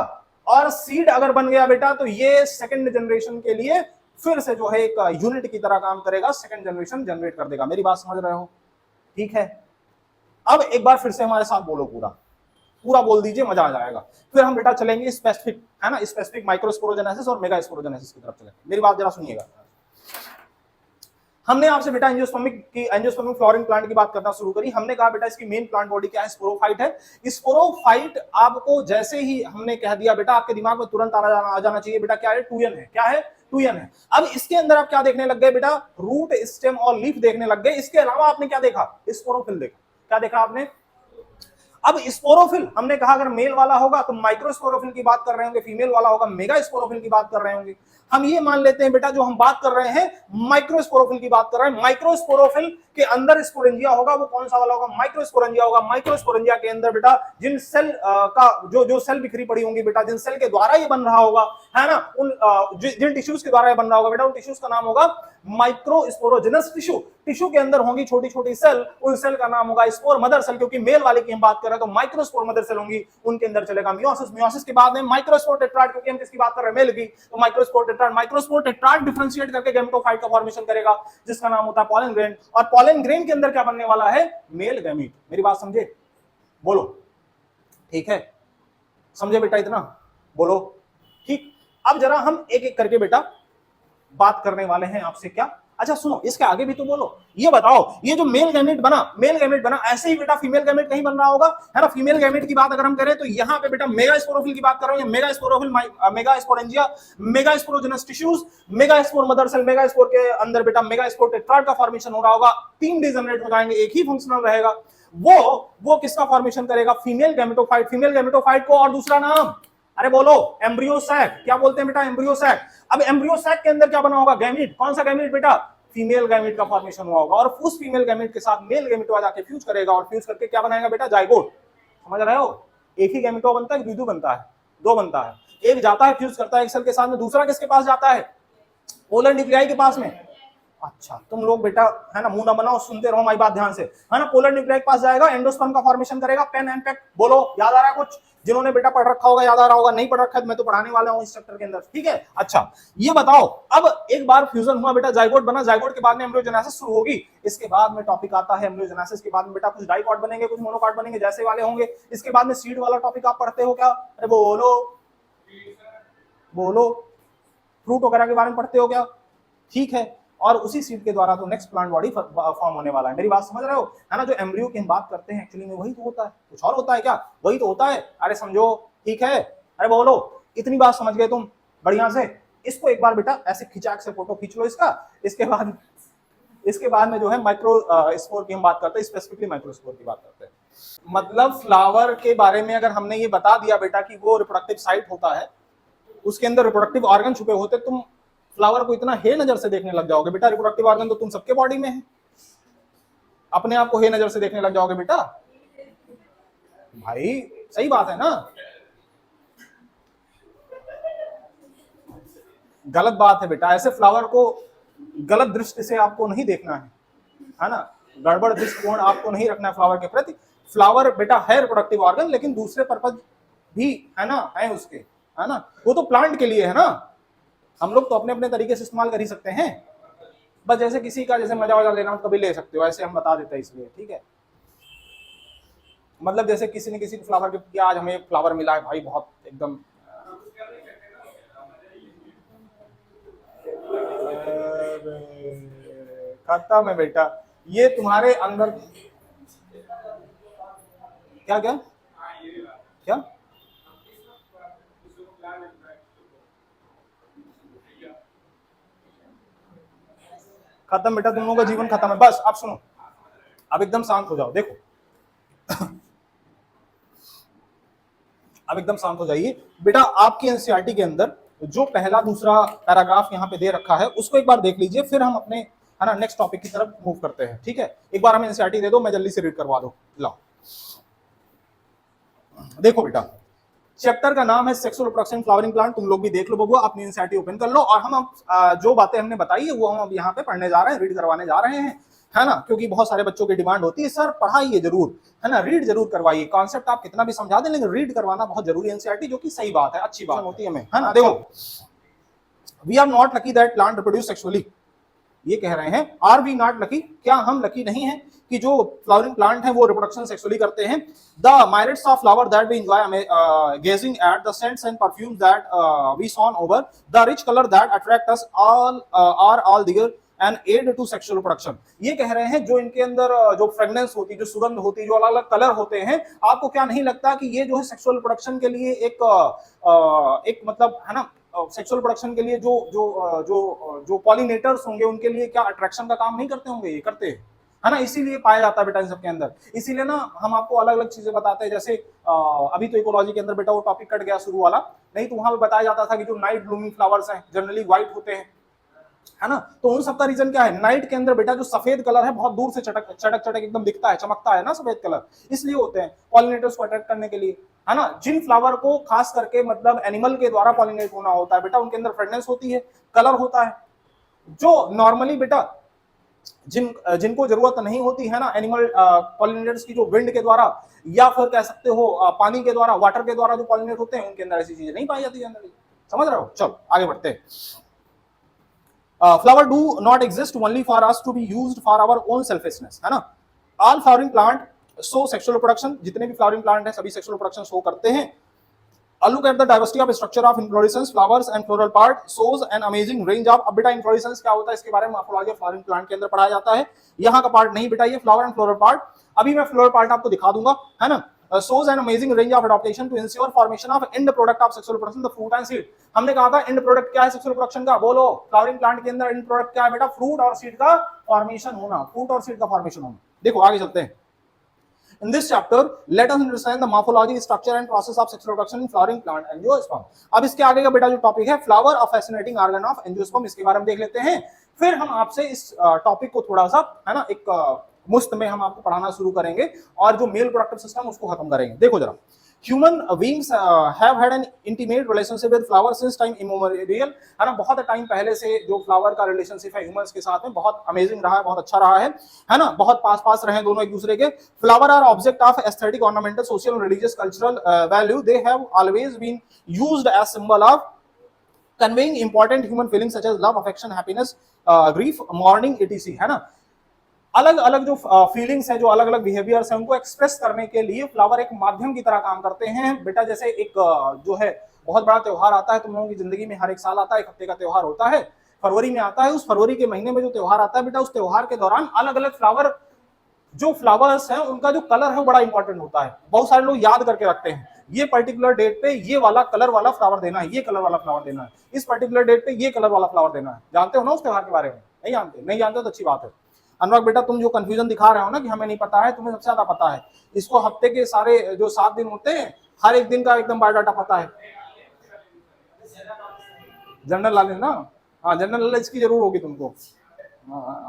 और सीड अगर बन गया बेटा तो ये सेकंड जनरेशन के लिए फिर से जो है एक यूनिट की तरह काम करेगा, सेकंड जनरेशन जनरेट कर देगा। मेरी बात समझ रहे हो? ठीक है। अब एक बार फिर से हमारे साथ बोलो, पूरा पूरा बोल दीजिए, मजा आ जाएगा। फिर हम बेटा चलेंगे स्पेसिफिक, है ना, स्पेसिफिक माइक्रोस्पोरोजेनेसिस और मेगा स्पोरोजेनेसिस की तरफ चलेंगे। मेरी बात जरा सुनिएगा। हमने आपसे बेटा एंजियोस्पर्मिक फ्लोरिंग प्लांट की बात करना शुरू करी। हमने कहा बेटा इसकी मेन प्लांट बॉडी क्या है? स्पोरोफाइट है। स्पोरोफाइट आपको जैसे ही हमने कह दिया बेटा, आपके दिमाग में तुरंत आ जाना चाहिए बेटा, क्या है? 2n है। क्या है? 2n है। अब इसके अंदर आप क्या देखने लग गए बेटा? रूट, स्टेम और लीफ देखने लग गए। इसके अलावा आपने क्या देखा? स्पोरोफिल देखा। क्या देखा आपने? अब स्पोरोफिल हमने कहा अगर मेल वाला होगा तो माइक्रोस्पोरोफिल की बात कर रहे होंगे, फीमेल वाला होगा मेगा स्पोरोफिल की बात कर रहे होंगे। हम ये मान लेते हैं बेटा जो हम बात कर रहे हैं माइक्रोस्पोरोफिल की बात कर रहे हैं। माइक्रोस्पोरोफिल के अंदर स्पोरेंजिया होगा, वो कौन सा वाला होगा? माइक्रोस्पोरेंजिया होगा। माइक्रोस्पोरेंजिया के अंदर बेटा जिन सेल का जो सेल बिखरी पड़ी होंगी बेटा, जिन सेल के द्वारा ये बन रहा होगा, है ना, उन जिन टिश्यूज के द्वारा ये बन रहा होगा बेटा, उन टिश्यूज का नाम होगा माइक्रोस्पोरोजेनस टिश्यू, टिश्यू के अंदर होंगी छोटी छोटी सेल, उन सेल का नाम होगा स्पोर मदर सेल, क्योंकि मेल वाले की हम बात कर रहे हैं तो माइक्रोस्पोर मदर सेल होंगी, उनके अंदर चलेगा मियोसिस, मियोसिस के बाद में माइक्रोस्पोर टेट्राड, क्योंकि हम किसकी बात कर रहे हैं, मेल की, तो माइक्रोस्पोर टेट्राड डिफरेंशिएट करके गैमेटोफाइट का फॉर्मेशन करेगा जिसका नाम होता है पॉलन ग्रेन, और पॉलन ग्रेन के अंदर क्या बनने वाला है, मेल गैमीट। मेरी बात समझे, बोलो ठीक है, समझे बेटा, इतना बोलो ठीक। अब जरा हम एक एक करके बेटा बात करने वाले हैं आपसे, क्या, अच्छा सुनो, इसके आगे भी तो बोलो, ये बताओ, ये जो मेल गैमेट बना ऐसे ही बेटा फीमेल गैमेट नहीं बन रहा होगा, है ना। फीमेल गैमेट की बात अगर हम करें तो यहाँ पे बेटा मेगास्पोरोफिल की बात कर रहे हैं, megasporophyll, megasporangia, megasporogenous tissues, megaspore mother cell, megaspore के अंदर बेटा मेगास्पोर टेट्राड का फॉर्मेशन हो रहा होगा, 3 डिजनरेट हो जाएंगे, एक ही फंक्शनल रहेगा, वो किसका फॉर्मेशन करेगा, फीमेल गैमेटोफाइट, फीमेल गैमेटोफाइट को और दूसरा नाम, अरे बोलो, एम्ब्रियो सैक, क्या बोलते हैं बेटा, एम्ब्रियो सैक। अब एम्ब्रियो सैक के अंदर क्या बना होगा, गैमीट, कौन सा गैमीट बेटा, फीमेल गैमीट का फॉर्मेशन हुआ होगा, और उस फीमेल गैमीट के साथ मेल गैमीटो जाके फ्यूज करेगा, और फ्यूज करके क्या बनाएगा बेटा, जाइगोट। समझ रहे हो, एक ही गैमीटो बनता है, द्वितीय बनता है, 2 बनता है, एक जाता है फ्यूज करता है एक सेल के साथ में, दूसरा किसके पास जाता है, पोलर न्यूक्लियाई के पास में। अच्छा तुम लोग बेटा, है ना, मुंह ना बनाओ, सुनते रहो हमारी बात ध्यान से, है ना। पोलर न्यूक्लियाई के पास जाएगा, एंडोस्पर्म का फॉर्मेशन करेगा, पेन एंड पैक, बोलो याद आ रहा है कुछ, जिन्होंने बेटा पढ़ रखा होगा याद आ रहा होगा, नहीं पढ़ रखा है मैं तो पढ़ाने वाला हूं इस चैप्टर के अंदर, ठीक है। अच्छा ये बताओ, अब एक बार फ्यूजन हुआ बेटा, जाइगोट बना, जाइगोट के बाद में एम्ब्रियोजेनेसिस शुरू होगी, इसके बाद में टॉपिक आता है एम्ब्रियोजेनेसिस के बाद में बेटा कुछ डाइकॉट बनेंगे, कुछ मोनोकॉट बनेंगे, जैसे वाले होंगे, इसके बाद में सीड वाला टॉपिक आप पढ़ते हो क्या, अरे बोलो बोलो, फ्रूट वगैरह के बारे में पढ़ते हो क्या, ठीक है, और उसी सीड के द्वारा तो नेक्स्ट प्लांट बॉडी फॉर्म होने वाला है। मेरी बात समझ रहे हो, है ना। जो एम्ब्रियो की हम बात करते हैं एक्चुअली में वही तो होता है, कुछ और होता है क्या, वही तो होता है, अरे समझो, ठीक है, अरे बोलो, इतनी बात समझ गए तुम, बढ़िया से। इसको एक बार बेटा ऐसे खिंचाक से फोटो खींच लो इसका, इसके बाद में जो है माइक्रो स्पोर की हम बात करते हैं, स्पेसिफिकली माइक्रोस्पोर की बात करते हैं। मतलब फ्लावर के बारे में अगर हमने ये बता दिया बेटा कि वो रिप्रोडक्टिव साइट होता है, उसके अंदर रिप्रोडक्टिव ऑर्गन छुपे होते, तुम फ्लावर को इतना हे नजर से देखने लग जाओगे बेटा, रिप्रोडक्टिव ऑर्गन तो तुम सबके बॉडी में है, अपने आप को हे नजर से देखने लग जाओगे बेटा, भाई सही बात है ना, गलत बात है बेटा, ऐसे फ्लावर को गलत दृष्टि से आपको नहीं देखना है ना, गड़बड़ दृष्टिकोण आपको नहीं रखना है फ्लावर के प्रति। फ्लावर बेटा है रिप्रोडक्टिव ऑर्गन, लेकिन दूसरे पर्पज भी है ना, है उसके, है ना, वो तो प्लांट के लिए है ना, हम लोग तो अपने अपने तरीके से इस्तेमाल कर ही सकते हैं, बस जैसे किसी का जैसे मजा वजा लेना हो कभी ले सकते हो, ऐसे हम बता देते हैं इसलिए, ठीक है। मतलब जैसे किसी ने किसी को फ्लावर गिफ्ट किया, आज हमें फ्लावर मिला है भाई, बहुत एकदम खत्म है बेटा, ये तुम्हारे अंदर क्या क्या क्या खत्म बेटा, तुम लोगों का जीवन खत्म है, बस। अब सुनो, अब एकदम शांत हो जाओ, देखो अब एकदम शांत हो जाइए बेटा। आपकी एनसीईआरटी के अंदर जो पहला दूसरा पैराग्राफ यहाँ पे दे रखा है उसको एक बार देख लीजिए, फिर हम अपने, है ना, नेक्स्ट टॉपिक की तरफ मूव करते हैं, ठीक है। एक बार हमें एनसीईआरटी दे दो, मैं जल्दी से रीड करवा दो, लाओ। देखो बेटा, चैप्टर का नाम है सेक्सुअल रिप्रोडक्शन फ्लावरिंग प्लांट, तुम लोग भी देख लो बबुआ, अपनी एनसीईआरटी ओपन कर लो, और हम जो बातें हमने बताई है वो हम अब यहाँ पे पढ़ने जा रहे हैं, रीड करवाने जा रहे हैं, है ना, क्योंकि बहुत सारे बच्चों की डिमांड होती है, सर पढ़ाइए जरूर, है ना, रीड जरूर करवाइए, कॉन्सेप्ट आप कितना भी समझा दें लेकिन रीड करवाना बहुत जरूरी है एनसीईआरटी, जो कि सही बात है, अच्छी बात होती है हमें, है ना। देखो, we are not lucky that plant reproduce sexually, ये कह रहे हैं, आर वी नॉट लकी, क्या हम लकी नहीं है कि जो फ्लावरिंग प्लांट है वो रिप्रोडक्शन सेक्सुअली करते हैं। The myriads of flower that we enjoy gazing at the scents and perfumes that we swoon over the rich colour that attract us all are all there and aid to sexual production. ये कह रहे हैं जो इनके अंदर जो fragrance होती है, जो सुगंध होती है, जो अलग अलग कलर होते हैं, आपको क्या नहीं लगता कि ये जो है सेक्सुअल प्रोडक्शन के लिए एक मतलब, है ना, सेक्सुअल प्रोडक्शन के लिए जो जो जो जो पॉलिनेटर्स होंगे उनके लिए क्या अट्रैक्शन का काम नहीं करते होंगे, ये करते हैं, है ना, इसीलिए पाया जाता है बेटा इन सबके अंदर। इसीलिए ना हम आपको अलग अलग चीजें बताते हैं, जैसे अभी तो इकोलॉजी के अंदर बेटा वो टॉपिक कट गया शुरू वाला, नहीं तो वहां पे बताया जाता था कि जो नाइट ब्लूमिंग फ्लावर्स हैं जनरली व्हाइट होते हैं, है ना, तो उन सबका रीजन क्या है, नाइट के अंदर बेटा जो सफेद कलर है बहुत दूर से चटक चटक चटक एकदम दिखता है, चमकता है ना सफेद कलर, इसलिए होते हैं पॉलिनेटर्स को अट्रैक्ट करने के लिए, है ना। जिन फ्लावर को खास करके मतलब एनिमल के द्वारा पॉलिनेट होना होता है बेटा, उनके अंदर फ्रेग्रेंस होती है, कलर होता है, जो नॉर्मली बेटा जिनको जरूरत नहीं होती है ना एनिमल पॉलिनेटर्स की, जो विंड के द्वारा या फिर कह सकते हो पानी के द्वारा, वाटर के द्वारा जो पॉलिनेट होते हैं, उनके अंदर ऐसी चीजें नहीं पाई जाती जनरली। समझ रहे हो? चलो आगे बढ़ते हैं। Flower do not exist only for us to be used for our own selfishness, है ना। All flowering plant show sexual reproduction, जितने भी फ्लावरिंग प्लांट हैं सभी सेक्सुअल रिप्रोडक्शन शो करते हैं। A look at the diversity of structure of inflorescence, flowers and floral part shows an amazing range of। अब बेटा inflorescence क्या होता है इसके बारे में morphology of flowering plant के अंदर पढ़ाया जाता है। यहाँ का पार्ट नहीं बेटा, ये flower and floral part। अभी मैं floral part आपको दिखा दूंगा, है ना। shows an amazing range of adaptation to ensure formation of end product of sexual reproduction, the fruit and seed। हमने कहा था end product क्या है sexual reproduction का, बोलो। flowering plant के अंदर end product क्या है बेटा? fruit और seed का formation होना, fruit और seed का formation होना। देखो आगे चलते हैं। In this chapter, let us understand the morphology, structure and process of sexual reproduction in flowering plant angiosperm। अब इसके आगे का बेटा जो टॉपिक है flower of fascinating organ of angiosperm, इसके बारे में देख लेते हैं। फिर हम आपसे इस टॉपिक को थोड़ा सा, है ना, एक मुफ्त में हम आपको पढ़ाना शुरू करेंगे और जो मेल प्रोडक्टिव सिस्टम उसको खत्म करेंगे। देखो जरा, human beings have had an intimate relationship with flower since time immemorial, है ना। बहुत टाइम पहले से जो फ्लावर का रिलेशनशिप है ह्यूमंस के साथ में बहुत अमेजिंग रहा है, बहुत अच्छा रहा है ना। बहुत पास पास रहे दोनों एक दूसरे के। Flower are object of aesthetic, ornamental, social, religious, cultural value. They have always been used as symbol of conveying important human feelings such as love, affection, happiness, grief, mourning, etc, है ना। अलग अलग जो फीलिंग्स है, जो अलग अलग behaviours है, उनको एक्सप्रेस करने के लिए फ्लावर एक माध्यम की तरह काम करते हैं बेटा। जैसे एक जो है बहुत बड़ा त्योहार आता है तुम लोगों की जिंदगी में, हर एक साल आता है, एक हफ्ते का त्योहार होता है, फरवरी में आता है। उस फरवरी के महीने में जो त्योहार आता है बेटा, उस त्योहार के दौरान अलग अलग फ्लावर, जो फ्लावर्स हैं उनका जो कलर है वो बड़ा इंपॉर्टेंट होता है। बहुत सारे लोग याद करके रखते हैं, ये पर्टिकुलर डेट पे ये वाला कलर वाला फ्लावर देना है, ये कलर वाला फ्लावर देना है, इस पर्टिकुलर डेट पे ये कलर वाला फ्लावर देना है। जानते हो ना उस त्योहार के बारे में? नहीं जानते? नहीं जानते तो अच्छी बात है। अनुराग बेटा, तुम जो कंफ्यूजन दिखा रहे हो ना कि हमें नहीं पता है, तुम्हें सबसे ज्यादा पता है। इसको हफ्ते के सारे जो 7 दिन होते हैं, हर एक दिन का एकदम बायोडाटा पता है। जनरल नॉलेज ना, हाँ जनरल नॉलेज की जरूर होगी तुमको।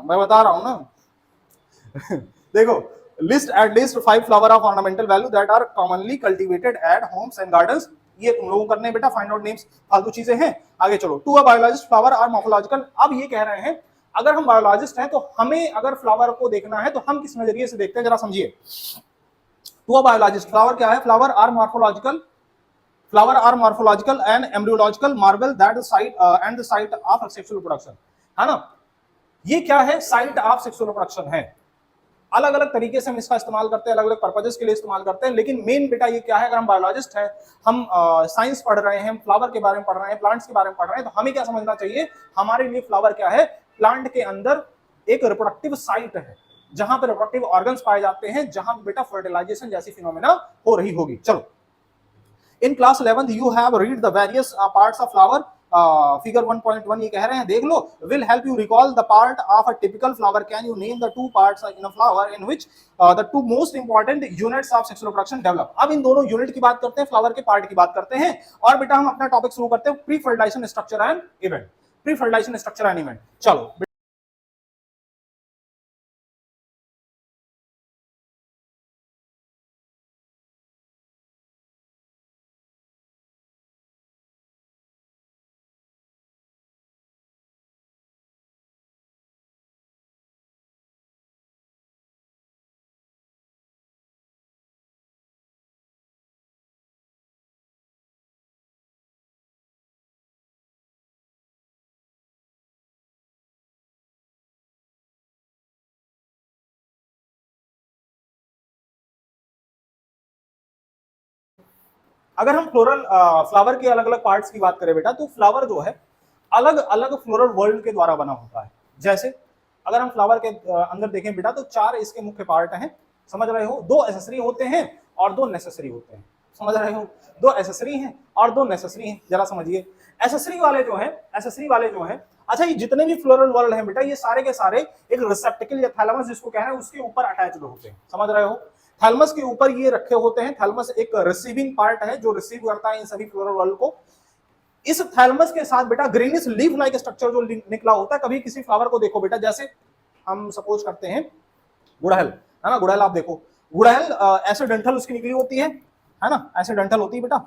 मैं बता रहा हूँ ना। देखो, list at least 5 flower of ornamental value that are commonly cultivated at homes and gardens. ये तुम लोगों को करने बेटा, फाइंड आउट नेम्स, फालतू चीजें हैं। आगे चलो, to a biologist flower are morphological. अब ये कह रहे हैं अगर हम बायोलॉजिस्ट हैं तो हमें अगर फ्लावर को देखना है तो हम किस नजरिए से देखते हैं, जरा समझिए। टू अ बायोलॉजिस्ट फ्लावर क्या है? Flower are morphological, flower are morphological and embryological marble that site and the site of sexual reproduction, है ना। ये क्या है? साइट ऑफ सेक्सुअल रिप्रोडक्शन है। अलग अलग तरीके से हम इसका इस्तेमाल करते हैं, अलग अलग पर्पजेस के लिए इस्तेमाल करते हैं, लेकिन मेन बेटा ये क्या है, अगर हम बायोलॉजिस्ट हैं, हम साइंस पढ़ रहे हैं, फ्लावर के बारे में पढ़ रहे हैं, प्लांट्स के बारे में पढ़ रहे हैं, तो हमें क्या समझना चाहिए? हमारे लिए फ्लावर क्या है? प्लांट के अंदर एक रिप्रोडक्टिव साइट है, जहां पर रिप्रोडक्टिव ऑर्गन्स पाए जाते हैं, जहां बेटा फर्टिलाइजेशन जैसी फिनोमेना हो रही होगी। चलो, in class 11th you have read the various parts of flower. Figure 1.1 ये कह रहे हैं, देख लो, will help you recall the part of a typical flower। can you name the 2 parts in a flower in which the 2 most important units of sexual reproduction develop। अब इन दोनों unit की बात करते हैं, फ्लावर के पार्ट की बात करते हैं, और बेटा हम अपना टॉपिक शुरू करते हैं, pre fertilisation structure and event. Pre fertilisation structure and event, चलो। अगर हम फ्लोरल फ्लावर के अलग अलग पार्ट्स की बात करें बेटा, तो फ्लावर जो है अलग अलग फ्लोरल वर्ल्ड के द्वारा बना होता है। जैसे अगर हम फ्लावर के अंदर देखें बेटा, तो 4 इसके मुख्य पार्ट हैं, समझ रहे हो। 2 एसेसरी होते हैं और 2 नेसेसरी होते हैं, समझ रहे हो। 2 एसेसरी हैं और 2 नेसेसरी हैं, जरा समझिए। एसेसरी वाले जो हैं, अच्छा, ये जितने भी फ्लोरल वर्ल्ड हैं बेटा, ये सारे के सारे एक रिसेप्टिकल या थैलेमस जिसको कह रहे हैं उसके ऊपर अटैच्ड होते हैं, समझ रहे हो। थैलमस के ऊपर ये रखे होते हैं। थैलमस एक रिसीविंग पार्ट है जो रिसीव करता है इन सभी फ्लोरल वर्ल्ड को। इस थैलमस के साथ बेटा ग्रीनिश लीफ लाइक स्ट्रक्चर जो निकला होता है। कभी किसी फ्लावर को देखो बेटा, जैसे हम सपोज करते हैं गुड़हल, है ना। गुड़हल आप देखो, गुड़हल ऐसे डंठल उसकी निकली होती है ना, ऐसे डंठल होती है बेटा,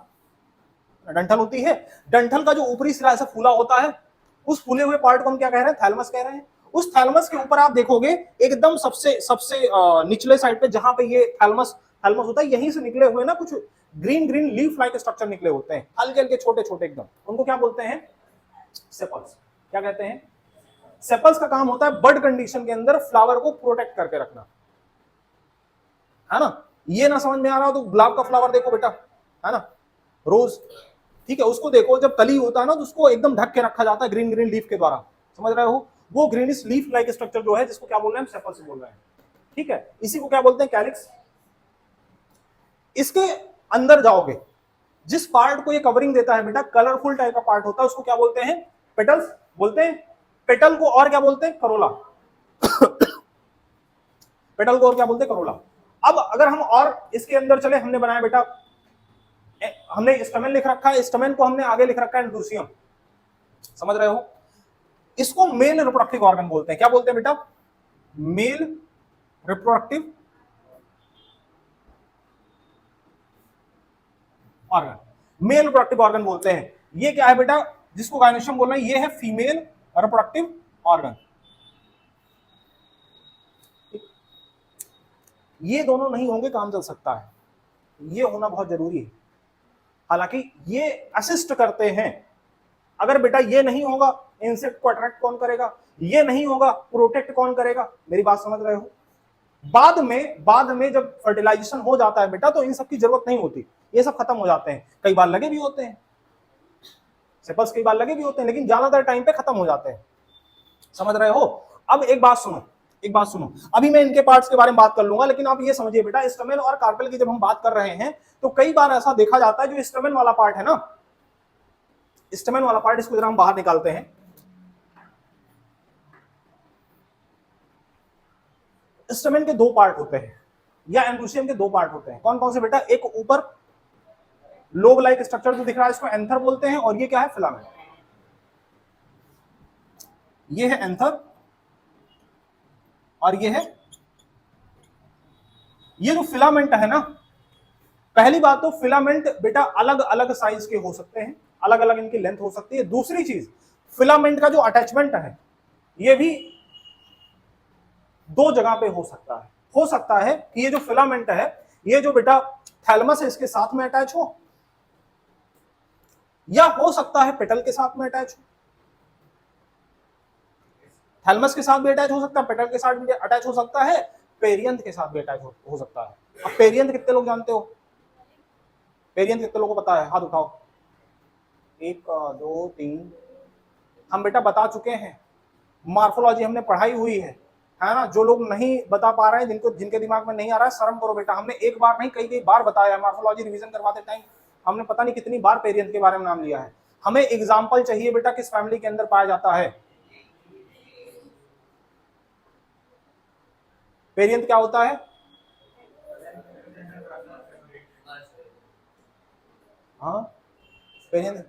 डंठल होती है। डंठल का जो ऊपरी सिरा ऐसा फूला होता है, उस फूले हुए पार्ट को हम क्या कह रहे हैं, थैलमस कह रहे हैं। उस थैलमस के ऊपर आप देखोगे एकदम सबसे सबसे निचले साइड पे जहां पे ये थैलमस थैलमस होता है, यहीं से निकले हुए ना कुछ green green leaf like structure निकले होते हैं, हल्के हल्के छोटे छोटे एकदम, उनको क्या बोलते हैं, सेपल्स। क्या कहते हैं, सेपल्स का काम होता है बर्ड कंडीशन के अंदर फ्लावर को प्रोटेक्ट करके रखना, है ना। ये ना समझ में आ रहा हो तो गुलाब का फ्लावर देखो बेटा, है ना, रोज, ठीक है, उसको देखो, जब कली होता है ना तो उसको एकदम ढक के रखा जाता है ग्रीन ग्रीन लीफ के द्वारा, समझ रहे हो, वो ग्रीनिश लीफ लाइक स्ट्रक्चर जो है, जिसको क्या बोल रहे हैं, सेपल्स बोल रहे हैं, ठीक है, इसी को क्या बोलते हैं, कैलिक्स। इसके अंदर जाओगे, जिस पार्ट को ये कवरिंग देता है बेटा, कलरफुल टाइप का पार्ट होता है, उसको क्या बोलते हैं, पेटल्स बोलते हैं। पेटल को और क्या बोलते हैं, करोला। पेटल को और क्या बोलते हैं, करोला। अब अगर हम और इसके अंदर चले, हमने बनाया बेटा, हमने स्टमेन लिख रखा है, स्टमेन को हमने आगे लिख रखा है एंड्रोसियम, समझ रहे हो, इसको मेल रिप्रोडक्टिव ऑर्गन बोलते हैं। क्या बोलते हैं बेटा, male reproductive organ, male reproductive organ बोलते हैं। ये क्या है बेटा, जिसको गायनेशियम बोल रहे हैं, ये है फीमेल रिप्रोडक्टिव ऑर्गन। ये दोनों नहीं होंगे काम चल सकता है, ये होना बहुत जरूरी है। हालांकि ये असिस्ट करते हैं, अगर बेटा ये नहीं होगा, इंसेक्ट को अट्रैक्ट कौन करेगा, ये नहीं होगा, प्रोटेक्ट कौन करेगा, मेरी बात समझ रहे हो। बाद में जब फर्टिलाइजेशन हो जाता है बेटा, तो इन सब की जरूरत नहीं होती, ये सब खत्म हो जाते हैं। कई बार लगे भी होते हैं सेपल्स, कई बार लगे भी होते हैं, लेकिन ज्यादातर टाइम पे खत्म हो जाते हैं, समझ रहे हो। अब एक बात सुनो, एक बात सुनो, अभी मैं इनके पार्ट्स के बारे में बात कर लूंगा, लेकिन आप ये समझिए बेटा, स्टमेन और कार्पेल की जब हम बात कर रहे हैं, तो कई बार ऐसा देखा जाता है, जो स्टमेन वाला पार्ट है ना, स्टमेन वाला पार्ट, इसको जरा हम बाहर निकालते हैं। स्टमेन के दो पार्ट होते हैं, या एंड्रोसियम के दो पार्ट होते हैं, कौन कौन से बेटा, एक ऊपर लोब लाइक स्ट्रक्चर जो दिख रहा है, इसको एंथर बोलते हैं, और ये क्या है, फिलामेंट। ये है एंथर और ये है, ये जो फिलामेंट है ना, पहली बात तो फिलामेंट बेटा अलग अलग साइज के हो सकते हैं, अलग अलग इनकी लेंथ हो सकती है। दूसरी चीज, फिलामेंट का जो अटैचमेंट है, ये भी दो जगह पे हो सकता है कि ये जो फिलामेंट है, ये जो बेटा थैलमस है, इसके साथ में अटैच हो, या हो सकता है पेटल के साथ में अटैच हो। थैलमस के साथ भी अटैच हो सकता है, पेटल के साथ भी अटैच हो सकता है, पेरियंथ के साथ भी अटैच हो सकता है। अब पेरियंथ कितने लोग जानते हो, पेरियंथ कितने लोगों को पता है, हाथ उठाओ, 1 2 3, हम बेटा बता चुके हैं, मार्फोलॉजी हमने पढ़ाई हुई है ना। जो लोग नहीं बता पा रहे हैं, जिनके दिमाग में नहीं आ रहा है, शर्म करो बेटा, हमने एक बार नहीं कई बार बताया है, मार्फोलॉजी रिवीजन करवाते टाइम हमने पता नहीं कितनी बार पेरियंथ के बारे में नाम लिया है। हमें एग्जाम्पल चाहिए बेटा, किस फैमिली के अंदर पाया जाता है पेरियंथ, क्या होता है, हाँ पेरियंथ,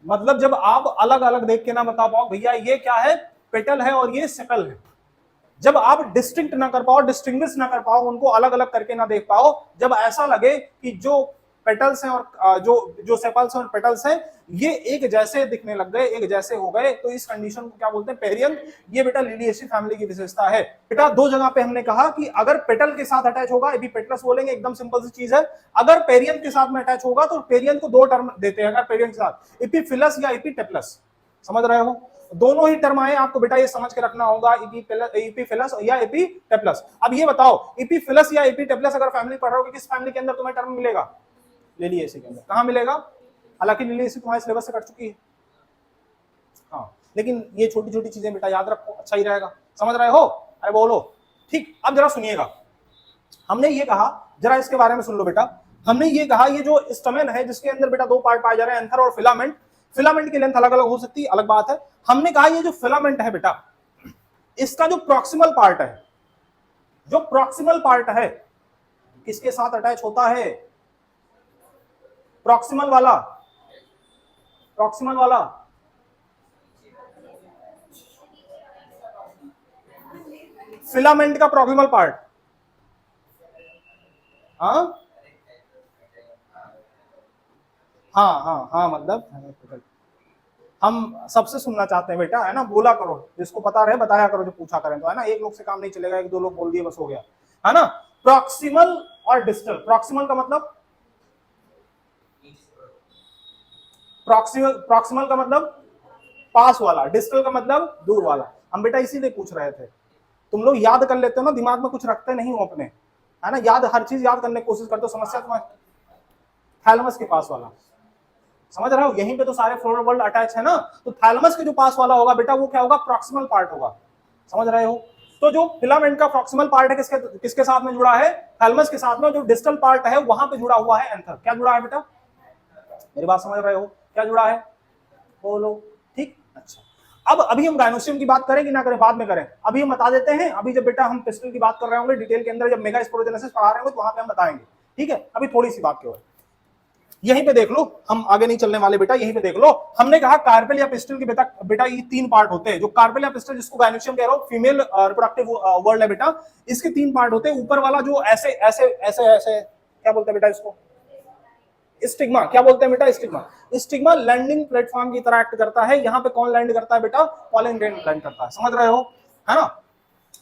मतलब जब आप अलग अलग देख के ना बता पाओ भैया ये क्या है, पेटल है और ये सेपल है, जब आप डिस्टिंक्ट ना कर पाओ, डिस्टिंग्विश ना कर पाओ, उनको अलग अलग करके ना देख पाओ, जब ऐसा लगे कि जो पेटल्स हैं और जो सेपल्स और पेटल्स हैं, ये एक जैसे दिखने लग गए, एक जैसे हो गए, तो इस कंडीशन को क्या बोलते हैं, पेरियंथ। ये बेटा लिलिएसी फैमिली की विशेषता है। बेटा दो जगह पे हमने कहा कि अगर पेटल के साथ अटैच होगा, एपिपेटलस बोलेंगे, एकदम सिंपल सी चीज है। अगर पेरियंथ के साथ में अटैच होगा, तो पेरियंथ को दो टर्म देते हैं, अगर पेरियंथ के साथ, एपिफिलस या एपिटेप्लस, समझ रहे हो, दोनों ही टर्म आए, आपको बेटा ये समझ के रखना होगा, एपीफिलस या एपीटेप्लस। अब ये बताओ, एपीफिलस या एपीटेप्लस अगर फैमिली पढ़ रहे हो, किस फैमिली के अंदर तुम्हें टर्म मिलेगा, लिलिएसी के अंदर। कहां मिलेगा, हालांकि लिलिएसी तुम्हारे सिलेबस से कट चुकी है, हाँ, लेकिन ये छोटी छोटी चीजें बेटा याद रखो, अच्छा ही रहेगा, समझ रहे हो, अरे बोलो, ठीक। अब जरा सुनिएगा, हमने ये कहा, जरा इसके बारे में सुन लो बेटा, हमने ये कहा, ये जो स्टमेन है, जिसके अंदर बेटा दो पार्ट पाए जा रहे हैं, एंथर और फिलामेंट, फिलामेंट की लेंथ अलग अलग हो सकती है, अलग बात है। हमने कहा ये जो फिलामेंट है बेटा, इसका जो प्रॉक्सिमल पार्ट है, जो प्रॉक्सिमल पार्ट है, किसके साथ अटैच होता है, प्रॉक्सिमल वाला, प्रॉक्सिमल वाला, फिलामेंट का प्रॉक्सिमल पार्ट, हाँ हाँ हाँ हाँ, मतलब हम सबसे सुनना चाहते हैं बेटा, है ना, बोला करो, जिसको पता रहे बताया करो, जो पूछा करें तो, है ना, एक लोग से काम नहीं चलेगा, एक दो लोग बोल दिए बस हो गया, है ना। प्रॉक्सिमल और डिस्टल, प्रॉक्सिमल का मतलब, प्रॉक्सिमल का मतलब पास वाला, डिस्टल का मतलब दूर वाला। हम बेटा इसीलिए पूछ रहे थे, तुम लोग याद कर लेते हो ना, दिमाग में कुछ रखते नहीं हो अपने, है ना, याद हर चीज याद करने की कोशिश करते हो, समस्या तुम्हारे थैलेमस के पास वाला, समझ रहे हो, यहीं पे तो सारे फ्लोरल वर्ल्ड अटैच है ना, तो थैलेमस के जो पास वाला होगा बेटा वो क्या होगा, प्रॉक्सिमल पार्ट होगा, समझ रहे हो। तो जो फिलामेंट का प्रॉक्सिमल पार्ट है किसके साथ में जुड़ा है, थैलेमस के साथ में, जो डिस्टल पार्ट है वहां पे जुड़ा हुआ है एंथर, क्या जुड़ा है बेटा, मेरी बात समझ रहे हो, क्या जुड़ा है, बोलो, ठीक, अच्छा। अब अभी हम गायनोसियम की बात करें कि ना करें, बाद में करें, अभी हम बता देते हैं, अभी जब बेटा हम पिस्टल की बात कर रहे होंगे डिटेल के अंदर, जब मेगा स्पोरोजेनेसिस पढ़ा रहे होंगे तो वहां पे हम बताएंगे, ठीक है, अभी थोड़ी सी बात केवल यहीं पे देख लो, हम आगे नहीं चलने वाले बेटा, यहीं पे देख लो। हमने कहा कार्पेल या पिस्टल के बेटा ये तीन पार्ट होते हैं, जो कार्पेल या पिस्टल जिसको गायनोसियम कह रहा हूं, फीमेल रिप्रोडक्टिव वर्ल्ड है बेटा, इसके तीन पार्ट होते हैं। ऊपर वाला जो ऐसे ऐसे ऐसे ऐसे क्या बोलते हैं बेटा इसको, स्टिग्मा, क्या बोलते हैं बेटा, स्टिग्मा। स्टिग्मा लैंडिंग प्लेटफॉर्म की तरह एक्ट करता है। यहाँ पे कौन लैंड करता है बेटा, पॉलन ग्रेन लैंड करता है, समझ रहे हो, है ना।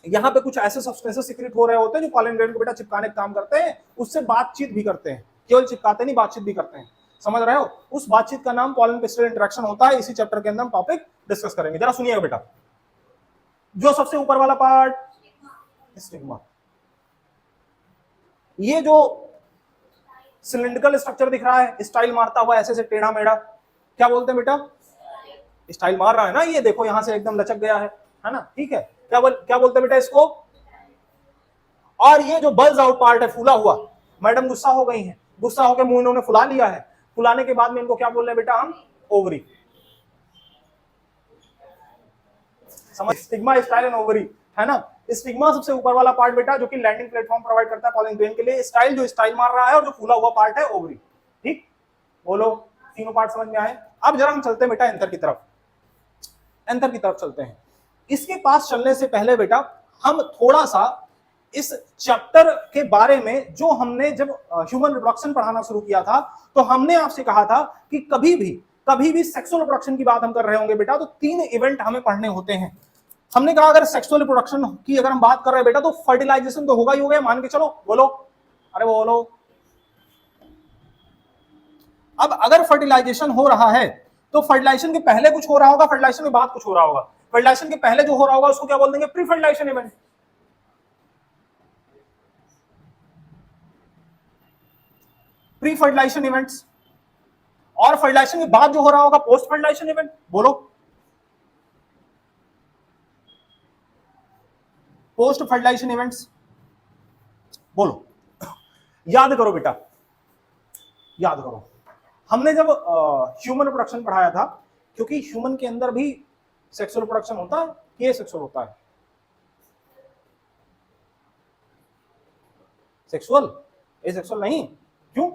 यहाँ पे कुछ ऐसे सब्सटेंसेस सीक्रेट हो रहे होते हैं जो पॉलन ग्रेन को बेटा चिपकाने का काम करते हैं, उससे बातचीत भी करते हैं, केवल चिपकाते नहीं, बातचीत भी करते हैं, समझ रहे हो। उस बातचीत का नाम पॉलन पिस्टल इंटरेक्शन होता है। इसी चैप्टर के अंदर हम टॉपिक डिस्कस करेंगे, जरा सुनिएगा बेटा। जो सबसे ऊपर वाला पार्ट स्टिग्मा, ये जो सिलिंड्रिकल स्ट्रक्चर दिख रहा है, स्टाइल मारता हुआ ऐसे से टेढ़ा मेढ़ा, क्या बोलते हैं बेटा, स्टाइल मार रहा है ना, ये देखो यहां से एकदम लचक गया है ना, ठीक है, क्या बोलते हैं बेटा इसको। और ये जो बल्ज आउट पार्ट है, फूला हुआ, मैडम गुस्सा हो गई हैं, गुस्सा होकर मुंह इन्होंने फुला लिया है, फुलाने के बाद में इनको क्या बोल रहे हैं बेटा हम, ओवरी, समझ, स्टिग्मा, स्टाइल एंड ओवरी, है ना। स्टिग्मा सबसे ऊपर वाला पार्ट बेटा, जो कि लैंडिंग प्लेटफॉर्म प्रोवाइड करता है पॉलन ग्रेन के लिए। स्टाइल जो स्टाइल मार रहा है, और जो फूला हुआ पार्ट है ओवरी, ठीक, बोलो, तीनों पार्ट समझ में आए। अब जरा हम चलते हैं बेटा एंथर की तरफ, एंथर की तरफ चलते हैं। इसके पास चलने से पहले बेटा हम थोड़ा सा इस चैप्टर के बारे में, जो हमने जब ह्यूमन रिप्रोडक्शन पढ़ाना शुरू किया था, तो हमने आपसे कहा था कि कभी भी सेक्सुअल रिप्रोडक्शन की बात हम कर रहे होंगे बेटा, तो तीन इवेंट हमें पढ़ने होते हैं। हमने कहा अगर सेक्सुअल रिप्रोडक्शन की अगर हम बात कर रहे हैं बेटा, तो फर्टिलाइजेशन तो होगा ही होगा, मान के चलो, बोलो, अरे बोलो। अब अगर फर्टिलाइजेशन हो रहा है, तो फर्टिलाइजेशन के पहले कुछ हो रहा होगा, फर्टिलाइजेशन के बाद कुछ हो रहा होगा। फर्टिलाइजेशन के पहले जो हो रहा होगा उसको क्या बोल देंगे, pre fertilisation event. Pre fertilisation events. और फर्टिलाइजेशन के बाद जो हो रहा होगा, पोस्ट फर्टिलाइजेशन इवेंट, बोलो, पोस्ट फर्टिलाइजेशन इवेंट्स, बोलो, याद करो बेटा, याद करो। हमने जब ह्यूमन रिप्रोडक्शन पढ़ाया था, क्योंकि ह्यूमन के अंदर भी सेक्सुअल रिप्रोडक्शन होता है कि एसेक्सुअल होता है, सेक्सुअल, एसेक्सुअल नहीं, क्यों,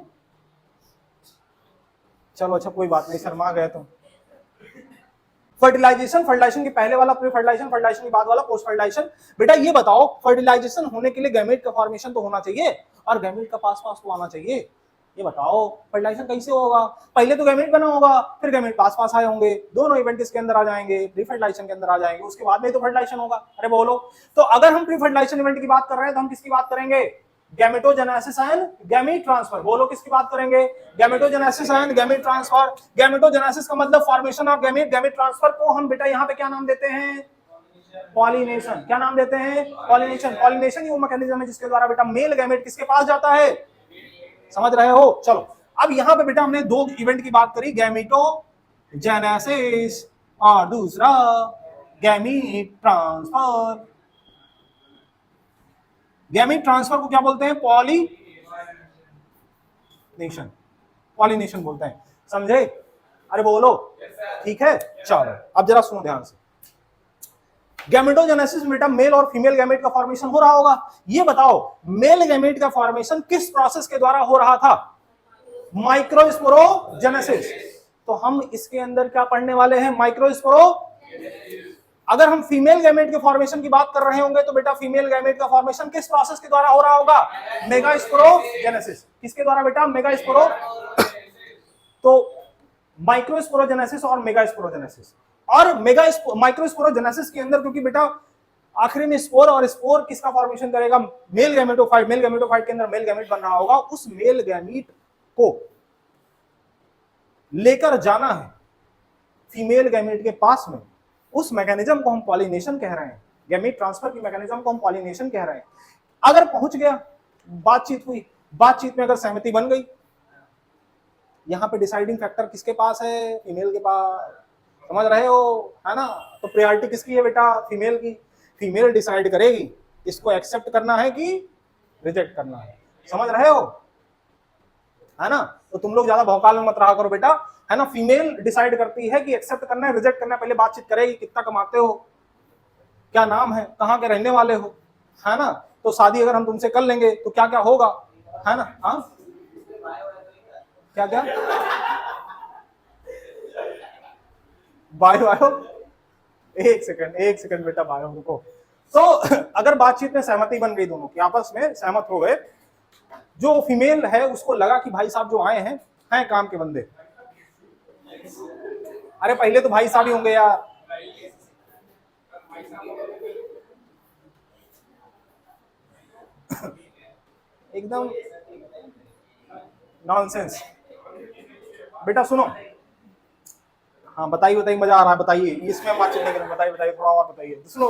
चलो अच्छा कोई बात नहीं, शर्मा गए तुम। फर्टिलाइजेशन के पहले वाला प्री फर्टिलाइजेशन, फर्टिलाइजेशन के बाद वाला पोस्ट फर्टिलाइजेशन। बेटा ये बताओ, फर्टिलाइजेशन होने के लिए गैमेट का फॉर्मेशन तो होना चाहिए, और गैमेट का पास पास तो आना चाहिए। ये बताओ फर्टिलाइजेशन कैसे होगा, पहले तो गैमेट बना होगा, फिर गैमेट पास पास आए होंगे, दोनों इवेंट इसके अंदर आ जाएंगे, प्री फर्टिलाइजेशन के अंदर आ जाएंगे, उसके बाद में तो फर्टिलाइजेशन होगा। अरे बोलो, तो अगर हम प्री फर्टिलाइजेशन इवेंट की बात कर रहे हैं, तो हम किसकी बात करेंगे, गैमेटोजेनेसिस एंड गैमीट ट्रांसफर। बोलो किसकी बात करेंगे, gametogenesis and gamete transfer. Gametogenesis का मतलब formation of gamete, gamete transfer को हम बेटा यहाँ पे क्या नाम देते हैं, पॉलिनेशन। क्या नाम देते हैं, पॉलिनेशन। पॉलिनेशन ही वो मैकेनिज्म है जिसके द्वारा बेटा मेल गैमेट किसके पास जाता है, समझ रहे हो। चलो अब यहाँ पे बेटा हमने दो इवेंट की बात करी, गैमेटोजेनेसिस और दूसरा गैमीट ट्रांसफर। गैमीट ट्रांसफर को क्या बोलते हैं, पॉलिनेशन, पॉलिनेशन बोलते हैं, समझे। अरे बोलो, ठीक है, चलो अब जरा सुनो ध्यान से। गैमेटोजेनेसिस में बेटा मेल और फीमेल गैमेट का फॉर्मेशन हो रहा होगा। ये बताओ मेल गैमेट का फॉर्मेशन किस प्रोसेस के द्वारा हो रहा था, माइक्रोस्पोरोजेनेसिस। तो हम इसके अंदर क्या पढ़ने वाले हैं, माइक्रोस्पोरो। अगर हम फीमेल गैमेट के फॉर्मेशन की बात कर रहे होंगे, तो बेटा फीमेल गैमेट का फॉर्मेशन किस प्रोसेस के द्वारा हो रहा होगा, मेगास्पोरोजेनेसिस। किसके द्वारा बेटा, मेगास्पोरो। तो माइक्रोस्पोरोजेनेसिस और मेगास्पोरोजेनेसिस। और माइक्रोस्पोरोजेनेसिस के अंदर क्योंकि बेटा आखिरी में स्पोर, और स्पोर किसका फॉर्मेशन करेगा, मेल गैमेटोफाइट, मेल गैमेटोफाइट के अंदर मेल गैमेट बन रहा होगा, उस मेल गैमीट को लेकर जाना है फीमेल गैमेट के पास में, उस मैकेनिज्म को हम पॉलिनेशन कह रहे हैं, गैमेट ट्रांसफर की मैकेनिज्म को हम पॉलिनेशन कह रहे हैं। अगर पहुंच गया, बातचीत हुई, बातचीत में अगर सहमति बन गई, यहां पे डिसाइडिंग फैक्टर किसके पास है, फीमेल के पास, समझ रहे हो, है ना। तो प्रायोरिटी किसकी है बेटा, फीमेल की। फीमेल डिसाइड करेगी इसको एक्सेप्ट करना है कि रिजेक्ट करना है, समझ रहे हो, है ना। तो तुम लोग ज्यादा भौकाल में मत रहा करो बेटा, है ना। फीमेल डिसाइड करती है कि एक्सेप्ट करना है, रिजेक्ट करना है, पहले बातचीत करेगी, कितना कमाते हो, क्या नाम है, कहाँ के रहने वाले हो, है ना। तो शादी अगर हम तुमसे कर लेंगे तो क्या क्या होगा, है ना। हाँ क्या क्या, बायो बायो, एक सेकंड बेटा, बायो रुको। तो अगर बातचीत में सहमति बन गई, दोनों की आपस में सहमत हो गए, जो फीमेल है उसको लगा कि भाई साहब जो आए हैं काम के बंदे, अरे पहले तो भाई साहब ही होंगे यार, एकदम नॉनसेंस। बेटा सुनो, हाँ बताइए, मजा आ रहा है, बताइए, इसमें बातचीत नहीं करें, बताइए थोड़ा और बताइए। सुनो,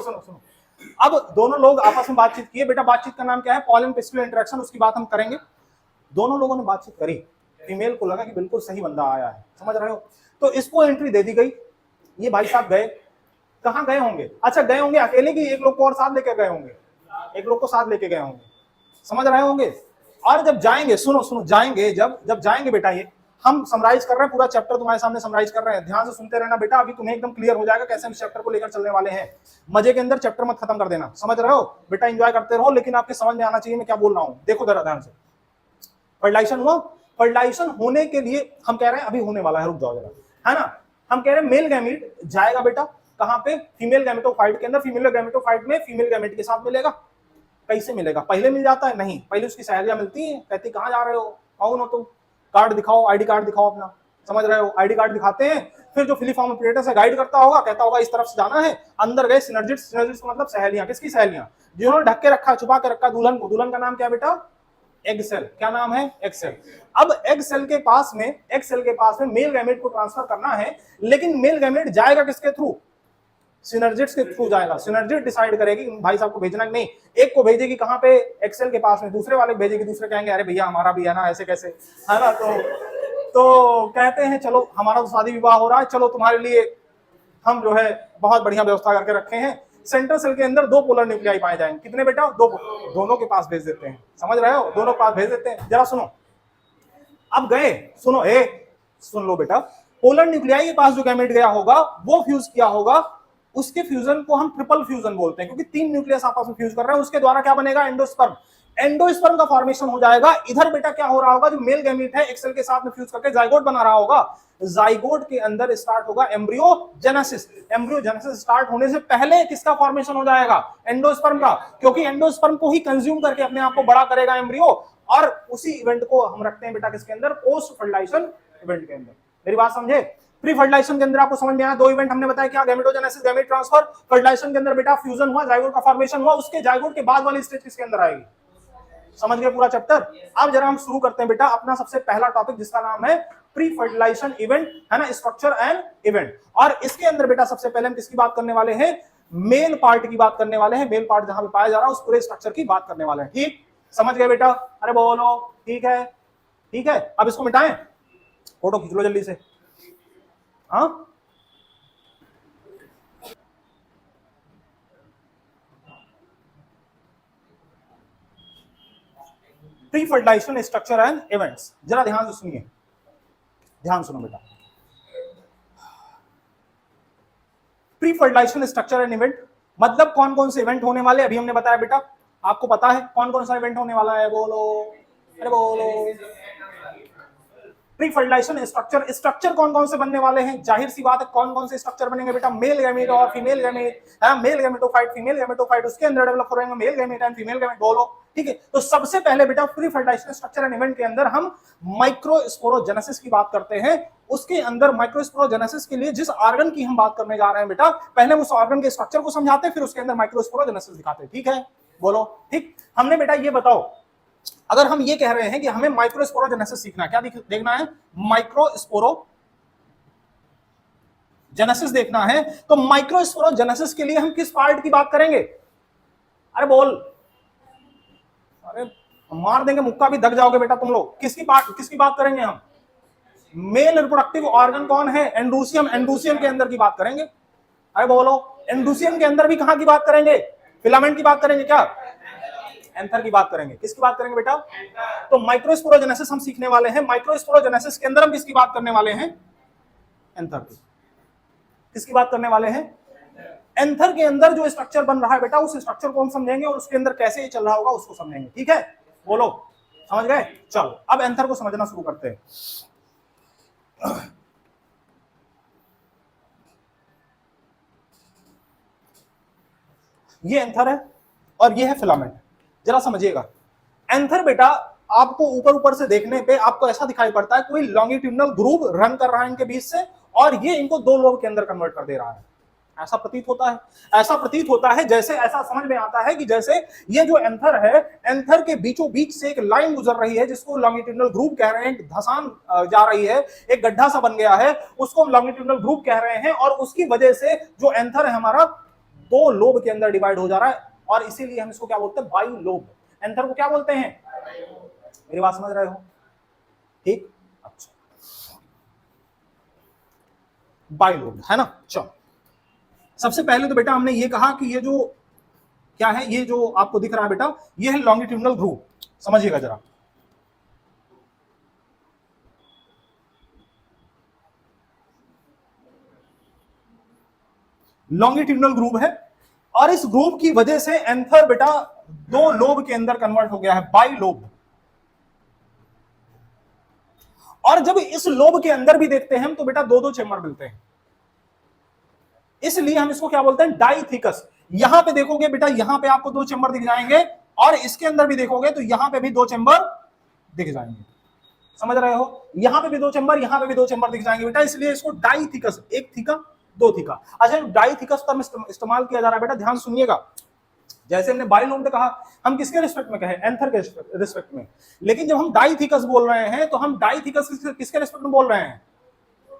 अब दोनों लोग आपस में बातचीत किए, बेटा बातचीत का नाम क्या है, पॉलन पिस्टिल इंटरेक्शन, उसकी बात हम करेंगे। दोनों लोगों ने बातचीत करी, फीमेल को लगा कि बिल्कुल सही बंदा आया है, समझ रहे हो, तो इसको एंट्री दे दी गई। ये भाई साहब गए, कहाँ गए होंगे, अच्छा गए होंगे अकेले की, एक लोग को और साथ लेके गए होंगे, एक लोग को साथ लेके गए होंगे, समझ रहे होंगे। और जब जाएंगे, सुनो जाएंगे, जब जाएंगे बेटा, ये हम समराइज कर रहे हैं, पूरा चैप्टर तुम्हारे सामने समराइज कर रहे हैं, ध्यान से सुनते रहना बेटा, अभी तुम्हें एकदम क्लियर हो जाएगा कैसे हम इस चैप्टर को लेकर चलने वाले हैं। मजे के अंदर चैप्टर मत खत्म कर देना, समझ रहे हो बेटा, एंजॉय करते रहो, लेकिन आपके समझ में आना चाहिए मैं क्या बोल रहा हूं। देखो जरा ध्यान से, फर्टिलाइजेशन हुआ, फर्टिलाइजेशन होने के लिए हम कह रहे हैं अभी होने वाला है, रुक जाओ जरा, है ना। हम कह रहे हैं मेल गैमीट जाएगा बेटा कहां पे, फीमेल गैमेटोफाइट के अंदर, फीमेल गैमेटोफाइट में फीमेल गैमेट के साथ मिलेगा। कैसे मिलेगा, पहले मिल जाता है, नहीं, पहले उसकी सहेलियां मिलती हैं, कहती कहां जा रहे हो, कौन हो तुम, कार्ड दिखाओ, आईडी कार्ड दिखाओ अपना, समझ रहे हो, आईडी कार्ड दिखाते हैं, फिर जो फिलीफॉर्म ऑपरेटर से गाइड करता होगा, कहता होगा इस तरफ से जाना है, अंदर गए, सिनर्जिस्ट का मतलब सहेलियां, किसकी सहेलियां, जिन्होंने ढक के रखा, छुपा के रखा दुल्हन को, दुल्हन का नाम क्या बेटा, एग सेल, क्या नाम है, एग सेल। अब एग सेल के पास में मेल गैमेट को ट्रांसफर करना है, लेकिन मेल गैमेट जाएगा किसके थ्रू, सिनर्जिस्ट के थ्रू जाएगा। सिनर्जिस्ट डिसाइड करेगी भाई साहब को भेजना नहीं, एक को भेजेगी कहां पे, एक्सेल के पास में, दूसरे वाले भेजेगी, दूसरे कहेंगे अरे भैया हमारा भी है ना, ऐसे कैसे, है ना। तो कहते हैं चलो हमारा तो शादी विवाह हो रहा है, चलो तुम्हारे लिए हम जो है बहुत बढ़िया व्यवस्था करके रखे हैं। सेंट्रल सेल के अंदर 2 पोलर न्यूक्लियाई पाए जाएंगे, कितने बेटा, 2, दोनों के पास भेज देते हैं, समझ रहे हो, दोनों के पास भेज देते हैं। जरा सुनो, अब गए, सुनो सुन लो बेटा, पोलर न्यूक्लियाई के पास जो गैमेट गया होगा वो फ्यूज किया होगा, उसके फ्यूजन को हम ट्रिपल फ्यूजन बोलते हैं, क्योंकि 3 न्यूक्लियस आपस में फ्यूज कर रहे हैं, उसके द्वारा क्या बनेगा, एंडोस्पर्म, एंडोस्पर्म का फॉर्मेशन हो जाएगा। इधर बेटा क्या हो रहा होगा, जो मेल गैमेट है एक्सेल के साथ में फ्यूज करके जाइगोट बना रहा होगा, जाइगोट के अंदर स्टार्ट होगा एम्ब्रियोजेनेसिस। एम्ब्रियोजेनेसिस स्टार्ट होने से पहले किसका फॉर्मेशन हो जाएगा, एंडोस्पर्म का, क्योंकि एंडोस्पर्म को ही कंज्यूम करके अपने आप को बड़ा करेगा एम्ब्रियो, और उसी इवेंट को हम रखते हैं बेटा किसके अंदर, पोस्ट फर्टिलाइजेशन इवेंट के अंदर। मेरी बात समझे, प्री फर्टिलाइजेशन के अंदर आपको समझ में आया, 2 इवेंट हमने बताया क्या, गैमेटोजेनेसिस, गैमेट ट्रांसफर, फर्टिलाइजेशन के अंदर बेटा फ्यूजन हुआ, जाइगोट का फॉर्मेशन हुआ, उसके जाइगोट के बाद वाली स्टेज किसके अंदर आएगी, समझ गए पूरा चैप्टर। अब जरा हम शुरू करते हैं बेटा अपना सबसे पहला टॉपिक, जिसका नाम है प्री फर्टिलाइजेशन इवेंट, है ना, स्ट्रक्चर एंड इवेंट। और इसके अंदर बेटा सबसे पहले हम किसकी बात करने वाले हैं, मेल पार्ट की बात करने वाले हैं, मेल पार्ट जहां पे पाया जा रहा है उस पूरे स्ट्रक्चर की बात करने वाले हैं, ठीक, समझ गए बेटा, अरे बोलो, ठीक है। अब इसको मिटाएं, फोटो खींच लो जल्दी से, हाँ pre fertilisation structure and events, जरा ध्यान से सुनिए, ध्यान सुनो बेटा। Pre fertilisation structure and event मतलब कौन कौन से इवेंट होने वाले, अभी हमने बताया बेटा, आपको पता है कौन कौन सा इवेंट होने वाला है, बोलो, अरे बोलो। प्री फर्टिलाइजेशन स्ट्रक्चर कौन कौन से बनने वाले हैं, जाहिर सी बात है कौन कौन से स्ट्रक्चर बनेंगे बेटा, मेल गैमेट और female gamete, male gametophyte, female gametophyte, उसके अंदर डेवलप हो रहे हैं male gamete and female gamete, बोलो, ठीक है। तो सबसे पहले बेटा pre fertilisation structure and event के अंदर हम माइक्रोस्पोरोजेनेसिस की बात करते हैं, उसके अंदर माइक्रोस्पोरोजेनेसिस के लिए जिस ऑर्गन की हम बात करने जा रहे हैं बेटा, पहले उस ऑर्गन के स्ट्रक्चर को समझाते हैं, फिर उसके अंदर माइक्रोस्पोरोजेनेसिस दिखाते हैं। ठीक है, बोलो ठीक। हमने बेटा ये बताओ, अगर हम ये कह रहे हैं कि हमें माइक्रोस्पोरोजेनेसिस सीखना है, क्या देखना है? माइक्रोस्पोरोजेनेसिस देखना है। तो माइक्रोस्पोरोजेनेसिस के लिए हम किस पार्ट की बात करेंगे? अरे बोल, अरे मार देंगे मुक्का भी, दग जाओगे बेटा तुम लोग। किसकी बात करेंगे हम? मेल रिप्रोडक्टिव ऑर्गन कौन है? एंडोसियम। एंडोसियम के अंदर की बात करेंगे। अरे बोलो, एंडोसियम के अंदर भी कहां की बात करेंगे? फिलामेंट की बात करेंगे क्या? एंथर की बात करेंगे। किसकी बात करेंगे बेटा? तो माइक्रोस्पोरोजेनेसिस हम सीखने वाले हैं। माइक्रोस्पोरोजेनेसिस के अंदर हम किसकी बात करने वाले हैं? एंथर की। किसकी बात करने वाले हैं? एंथर के अंदर जो स्ट्रक्चर बन रहा है बेटा, उस स्ट्रक्चर को हम समझेंगे और उसके अंदर कैसे ये चल रहा होगा उसको समझेंगे। ठीक है, बोलो समझ गए? चलो अब एंथर को समझना शुरू करते हैं। ये एंथर है और ये है फिलामेंट। जरा समझिएगा, एंथर बेटा आपको ऊपर से देखने पे आपको ऐसा दिखाई पड़ता है कोई लॉन्गिट्यूडनल ग्रूव रन कर रहा है इनके बीच से, और ये इनको दो लोब के अंदर कन्वर्ट कर दे रहा है। ऐसा प्रतीत होता है, ऐसा प्रतीत होता है जैसे, ऐसा समझ में आता है कि जैसे ये जो एंथर है, एंथर के बीचों बीच से एक लाइन गुजर रही है जिसको लॉन्गिट्यूडनल ग्रूव कह रहे हैं। धसान जा रही है, एक गड्ढा सा बन गया है, उसको हम लॉन्गिट्यूडनल ग्रूव कह रहे हैं, और उसकी वजह से जो एंथर है हमारा दो लोब के अंदर डिवाइड हो जा रहा है, और इसीलिए हम इसको क्या बोलते हैं? By lobe. एंथर को क्या बोलते हैं? मेरी बात समझ रहे हो? ठीक, अच्छा, बाई लोब है ना। चलो सबसे पहले तो बेटा हमने ये कहा कि ये जो क्या है, ये जो आपको दिख रहा है बेटा, ये है लॉन्गिट्यूडनल ग्रूव। समझिएगा जरा, लॉन्गिट्यूडनल ग्रूव है, और इस ग्रूव की वजह से एंथर बेटा दो लोब के अंदर कन्वर्ट हो गया है, बाई लोब। और जब इस लोब के अंदर भी देखते हैं हम तो बेटा दो दो चेम्बर मिलते हैं, इसलिए हम इसको क्या बोलते हैं? डाइथिकस। यहां पे देखोगे बेटा, यहां पे आपको दो चेम्बर दिख जाएंगे, और इसके अंदर भी देखोगे तो यहां पे भी दो चेम्बर दिख जाएंगे। समझ रहे हो? यहां पे भी दो चेम्बर, यहां पे भी दो चेम्बर दिख जाएंगे बेटा, इसलिए इसको डाइथिकस, एक थीका दो थीका। अच्छा, डाइथिकस टर्म इस्तेमाल किया जा रहा है बेटा, ध्यान सुनिएगा। जैसे हमने बाइलोब में कहा, हम किसके रिस्पेक्ट में कहे? एंथर के रिस्पेक्ट में। लेकिन जब हम डाइथिकस बोल रहे हैं तो हम डाइथिकस किसके रिस्पेक्ट में बोल रहे हैं?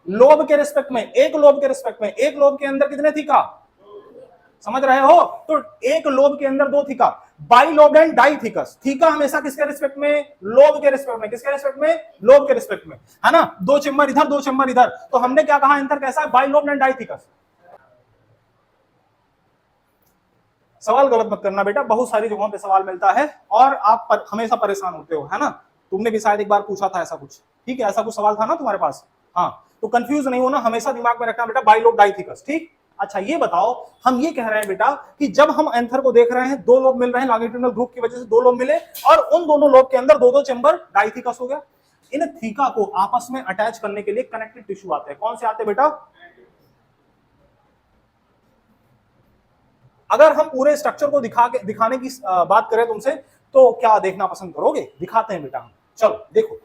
लोब के रिस्पेक्ट में, एक लोब के रिस्पेक्ट में। एक लोब के अंदर कितने थीका? समझ रहे हो? तो एक लोब के अंदर दो थीका, बाइलोब एंड डाइथिकस। थीका हमेशा किसके रिस्पेक्ट में? लोब के रिस्पेक्ट में। किसके रिस्पेक्ट में? लोब के रिस्पेक्ट में, है ना। दो चेम्बर इधर, दो चेम्बर इधर, तो हमने क्या कहा? एंथर कैसा है? Bilobe and डाइथिकस। सवाल गलत मत करना बेटा, बहुत सारी जगहों पे सवाल मिलता है और आप हमेशा परेशान होते हो, है ना। तुमने भी शायद एक बार पूछा था ऐसा कुछ, ठीक है, ऐसा कुछ सवाल था ना तुम्हारे पास? हाँ, तो कंफ्यूज नहीं होना, हमेशा दिमाग में रखना बेटा बाइलोब डाइथिकस। ठीक, अच्छा ये बताओ, हम ये कह रहे हैं बेटा कि जब हम एंथर को देख रहे हैं, दो लोब मिल रहे हैं, लॉन्गिट्यूडनल ग्रुप की वजह से दो लोब मिले, और उन दोनों लोब के अंदर दो दो चेम्बर, डाइथिकस हो गया। इन थीका को आपस में अटैच करने के लिए कनेक्टिव टिश्यू आते हैं। कौन से आते हैं बेटा? अगर हम पूरे स्ट्रक्चर को दिखाने की बात करें तुमसे, तो क्या देखना पसंद करोगे? दिखाते हैं बेटा हम, चलो देखो।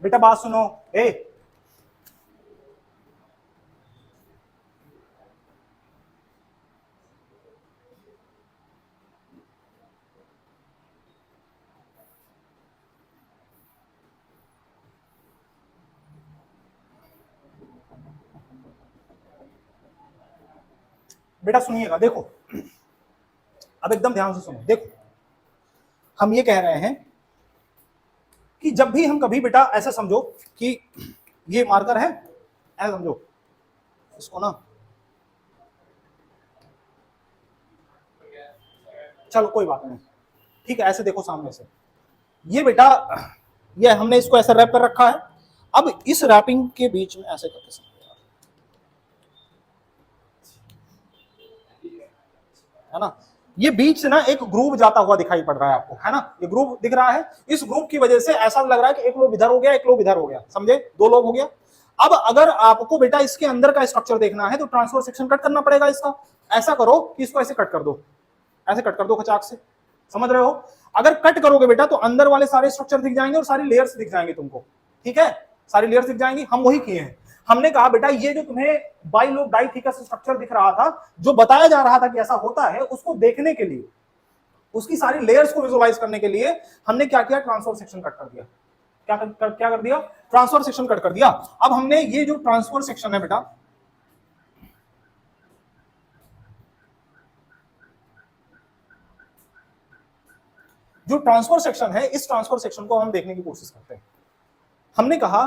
बेटा बात सुनो, ए बेटा सुनिएगा, देखो अब एकदम ध्यान से सुनो। देखो हम ये कह रहे हैं कि जब भी हम कभी बेटा ऐसा समझो कि ये मार्कर है, ऐसा समझो इसको ना, चलो कोई बात नहीं, ठीक है, ऐसे देखो सामने से। ये बेटा, ये हमने इसको ऐसा रैप कर रखा है। अब इस रैपिंग के बीच में ऐसे करके समझो, है ना। ये बीच से ना एक ग्रुप जाता हुआ दिखाई पड़ रहा है आपको, है ना, ये ग्रुप दिख रहा है। इस ग्रुप की वजह से ऐसा लग रहा है कि एक लोब इधर हो गया, एक लोब इधर हो गया, समझे, दो लोब हो गया। अब अगर आपको बेटा इसके अंदर का स्ट्रक्चर देखना है तो ट्रांसफर सेक्शन कट करना पड़ेगा इसका। ऐसा करो कि इसको ऐसे कट कर दो, ऐसे कट कर दो खचाक से, समझ रहे हो। अगर कट करोगे बेटा तो अंदर वाले सारे स्ट्रक्चर दिख जाएंगे और सारी लेयर्स दिख जाएंगे तुमको, ठीक है, सारी लेयर्स दिख जाएंगी। हम वही किए हैं। हमने कहा बेटा ये जो तुम्हें बाइलोब डाइथिकस स्ट्रक्चर दिख रहा था, जो बताया जा रहा था कि ऐसा होता है, उसको देखने के लिए, उसकी सारी लेयर्स को विजुअलाइज करने के लिए हमने क्या किया, ट्रांसफर सेक्शन कट कर दिया। क्या कर दिया, ट्रांसफर सेक्शन कट कर दिया। अब हमने ये जो ट्रांसफर सेक्शन है बेटा, जो ट्रांसफर सेक्शन है, इस ट्रांसफर सेक्शन को हम देखने की कोशिश करते हैं। हमने कहा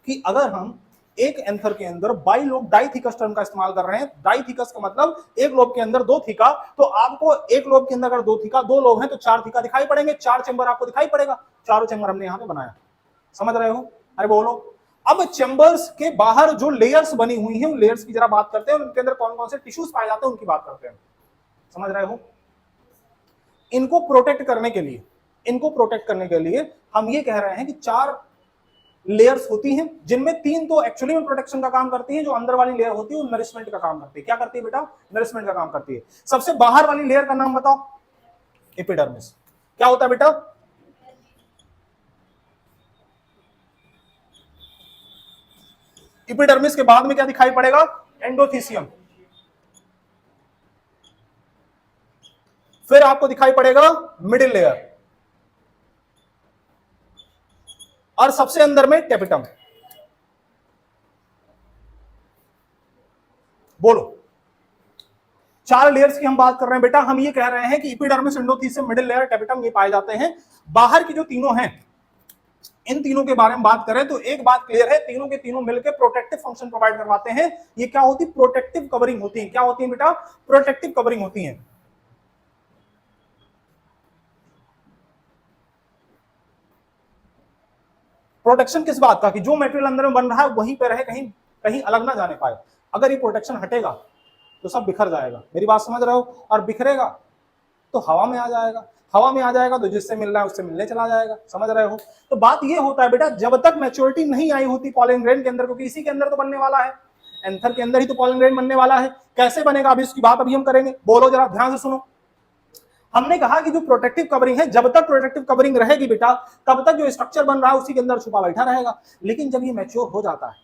कि अगर हम एक एंथर के अंदर बाइलोब डाइथिकस टर्म का इस्तेमाल कर रहे हैं, डाइथिकस का मतलब एक लोब के अंदर दो थीका, तो आपको एक लोब के अंदर अगर दो थीका, दो लोब हैं तो चार थीका दिखाई पड़ेंगे, चार चेंबर आपको दिखाई पड़ेगा। चारों चेंबर हमने यहां पे बनाया, समझ रहे हो, अरे बोलो। अब चेंबर्स के बाहर जो लेयर्स बनी हुई हैं, उन लेयर्स की जरा बात करते हैं, उनके अंदर कौन कौन से टिश्यूज पाए जाते हैं उनकी बात करते हैं, समझ रहे हो। इनको प्रोटेक्ट करने के लिए, इनको प्रोटेक्ट करने के लिए हम ये कह रहे हैं कि चार लेयर्स होती हैं, जिनमें तीन तो एक्चुअली में प्रोटेक्शन का काम करती हैं, जो अंदर वाली लेयर होती है वो नरिशमेंट का काम करती है। क्या करती है बेटा, नरिशमेंट का काम करती है। सबसे बाहर वाली लेयर का नाम बताओ, एपिडर्मिस। क्या होता है बेटा, एपिडर्मिस के बाद में क्या दिखाई पड़ेगा, एंडोथीसियम। फिर आपको दिखाई पड़ेगा मिडिल लेयर, और सबसे अंदर में टेपिटम। बोलो, चार लेयर्स की हम बात कर रहे हैं बेटा। हम ये कह रहे हैं कि epidermis, endothecium, middle layer, tapetum ये पाए जाते हैं। बाहर की जो तीनों हैं, इन तीनों के बारे में बात करें तो एक बात क्लियर है, तीनों के तीनों मिलकर प्रोटेक्टिव फंक्शन प्रोवाइड करवाते हैं। ये क्या होती है, प्रोटेक्टिव कवरिंग होती है। क्या होती है बेटा, प्रोटेक्टिव कवरिंग होती है। प्रोटेक्शन किस बात का, कि जो मटेरियल अंदर में बन रहा है वहीं पे रहे, कहीं कहीं अलग ना जाने पाए। अगर ये प्रोटेक्शन हटेगा तो सब बिखर जाएगा, मेरी बात समझ रहे हो, और बिखरेगा तो हवा में आ जाएगा, हवा में आ जाएगा तो जिससे मिलना है उससे मिलने चला जाएगा, समझ रहे हो। तो बात ये होता है बेटा, जब तक मैच्योरिटी नहीं आई होती पॉलन ग्रेन के अंदर, क्योंकि इसी के अंदर तो बनने वाला है, एंथर के अंदर ही तो पॉलन ग्रेन बनने वाला है। कैसे बनेगा अभी उसकी बात अभी हम करेंगे, बोलो जरा ध्यान से सुनो। हमने कहा कि जो प्रोटेक्टिव कवरिंग है, जब तक प्रोटेक्टिव कवरिंग रहेगी बेटा, तब तक जो स्ट्रक्चर बन रहा है उसी के अंदर छुपा बैठा रहेगा। लेकिन जब ये मैच्योर हो जाता है,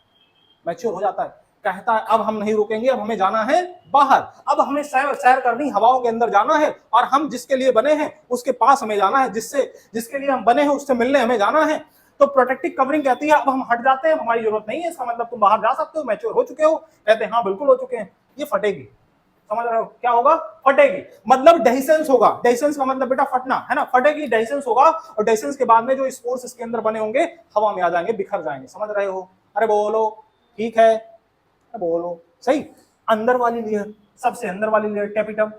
मैच्योर हो जाता है, कहता है अब हम नहीं रुकेंगे, अब हमें जाना है बाहर, अब हमें सैर करनी, हवाओं के अंदर जाना है, और हम जिसके लिए बने हैं उसके पास हमें जाना है, जिसके लिए हम बने हैं उससे मिलने हमें जाना है। तो प्रोटेक्टिव कवरिंग कहती है अब हम हट जाते हैं, हमारी जरूरत नहीं है, इसका मतलब तुम बाहर जा सकते हो, मैच्योर हो चुके हो। कहते हैं हाँ बिल्कुल हो चुके हैं। ये फटेगी, समझ रहे हो, क्या होगा, फटेगी, मतलब डेहिसेंस होगा। डेहिसेंस का मतलब बेटा फटना, है ना, फटेगी, डेहिसेंस होगा, और डेहिसेंस के बाद में जो स्पोर्स इसके अंदर बने होंगे हवा में आ जाएंगे, बिखर जाएंगे, समझ रहे हो, अरे बोलो, ठीक है, बोलो सही। अंदर वाली लेयर, सबसे अंदर वाली लेयर टेपिटम,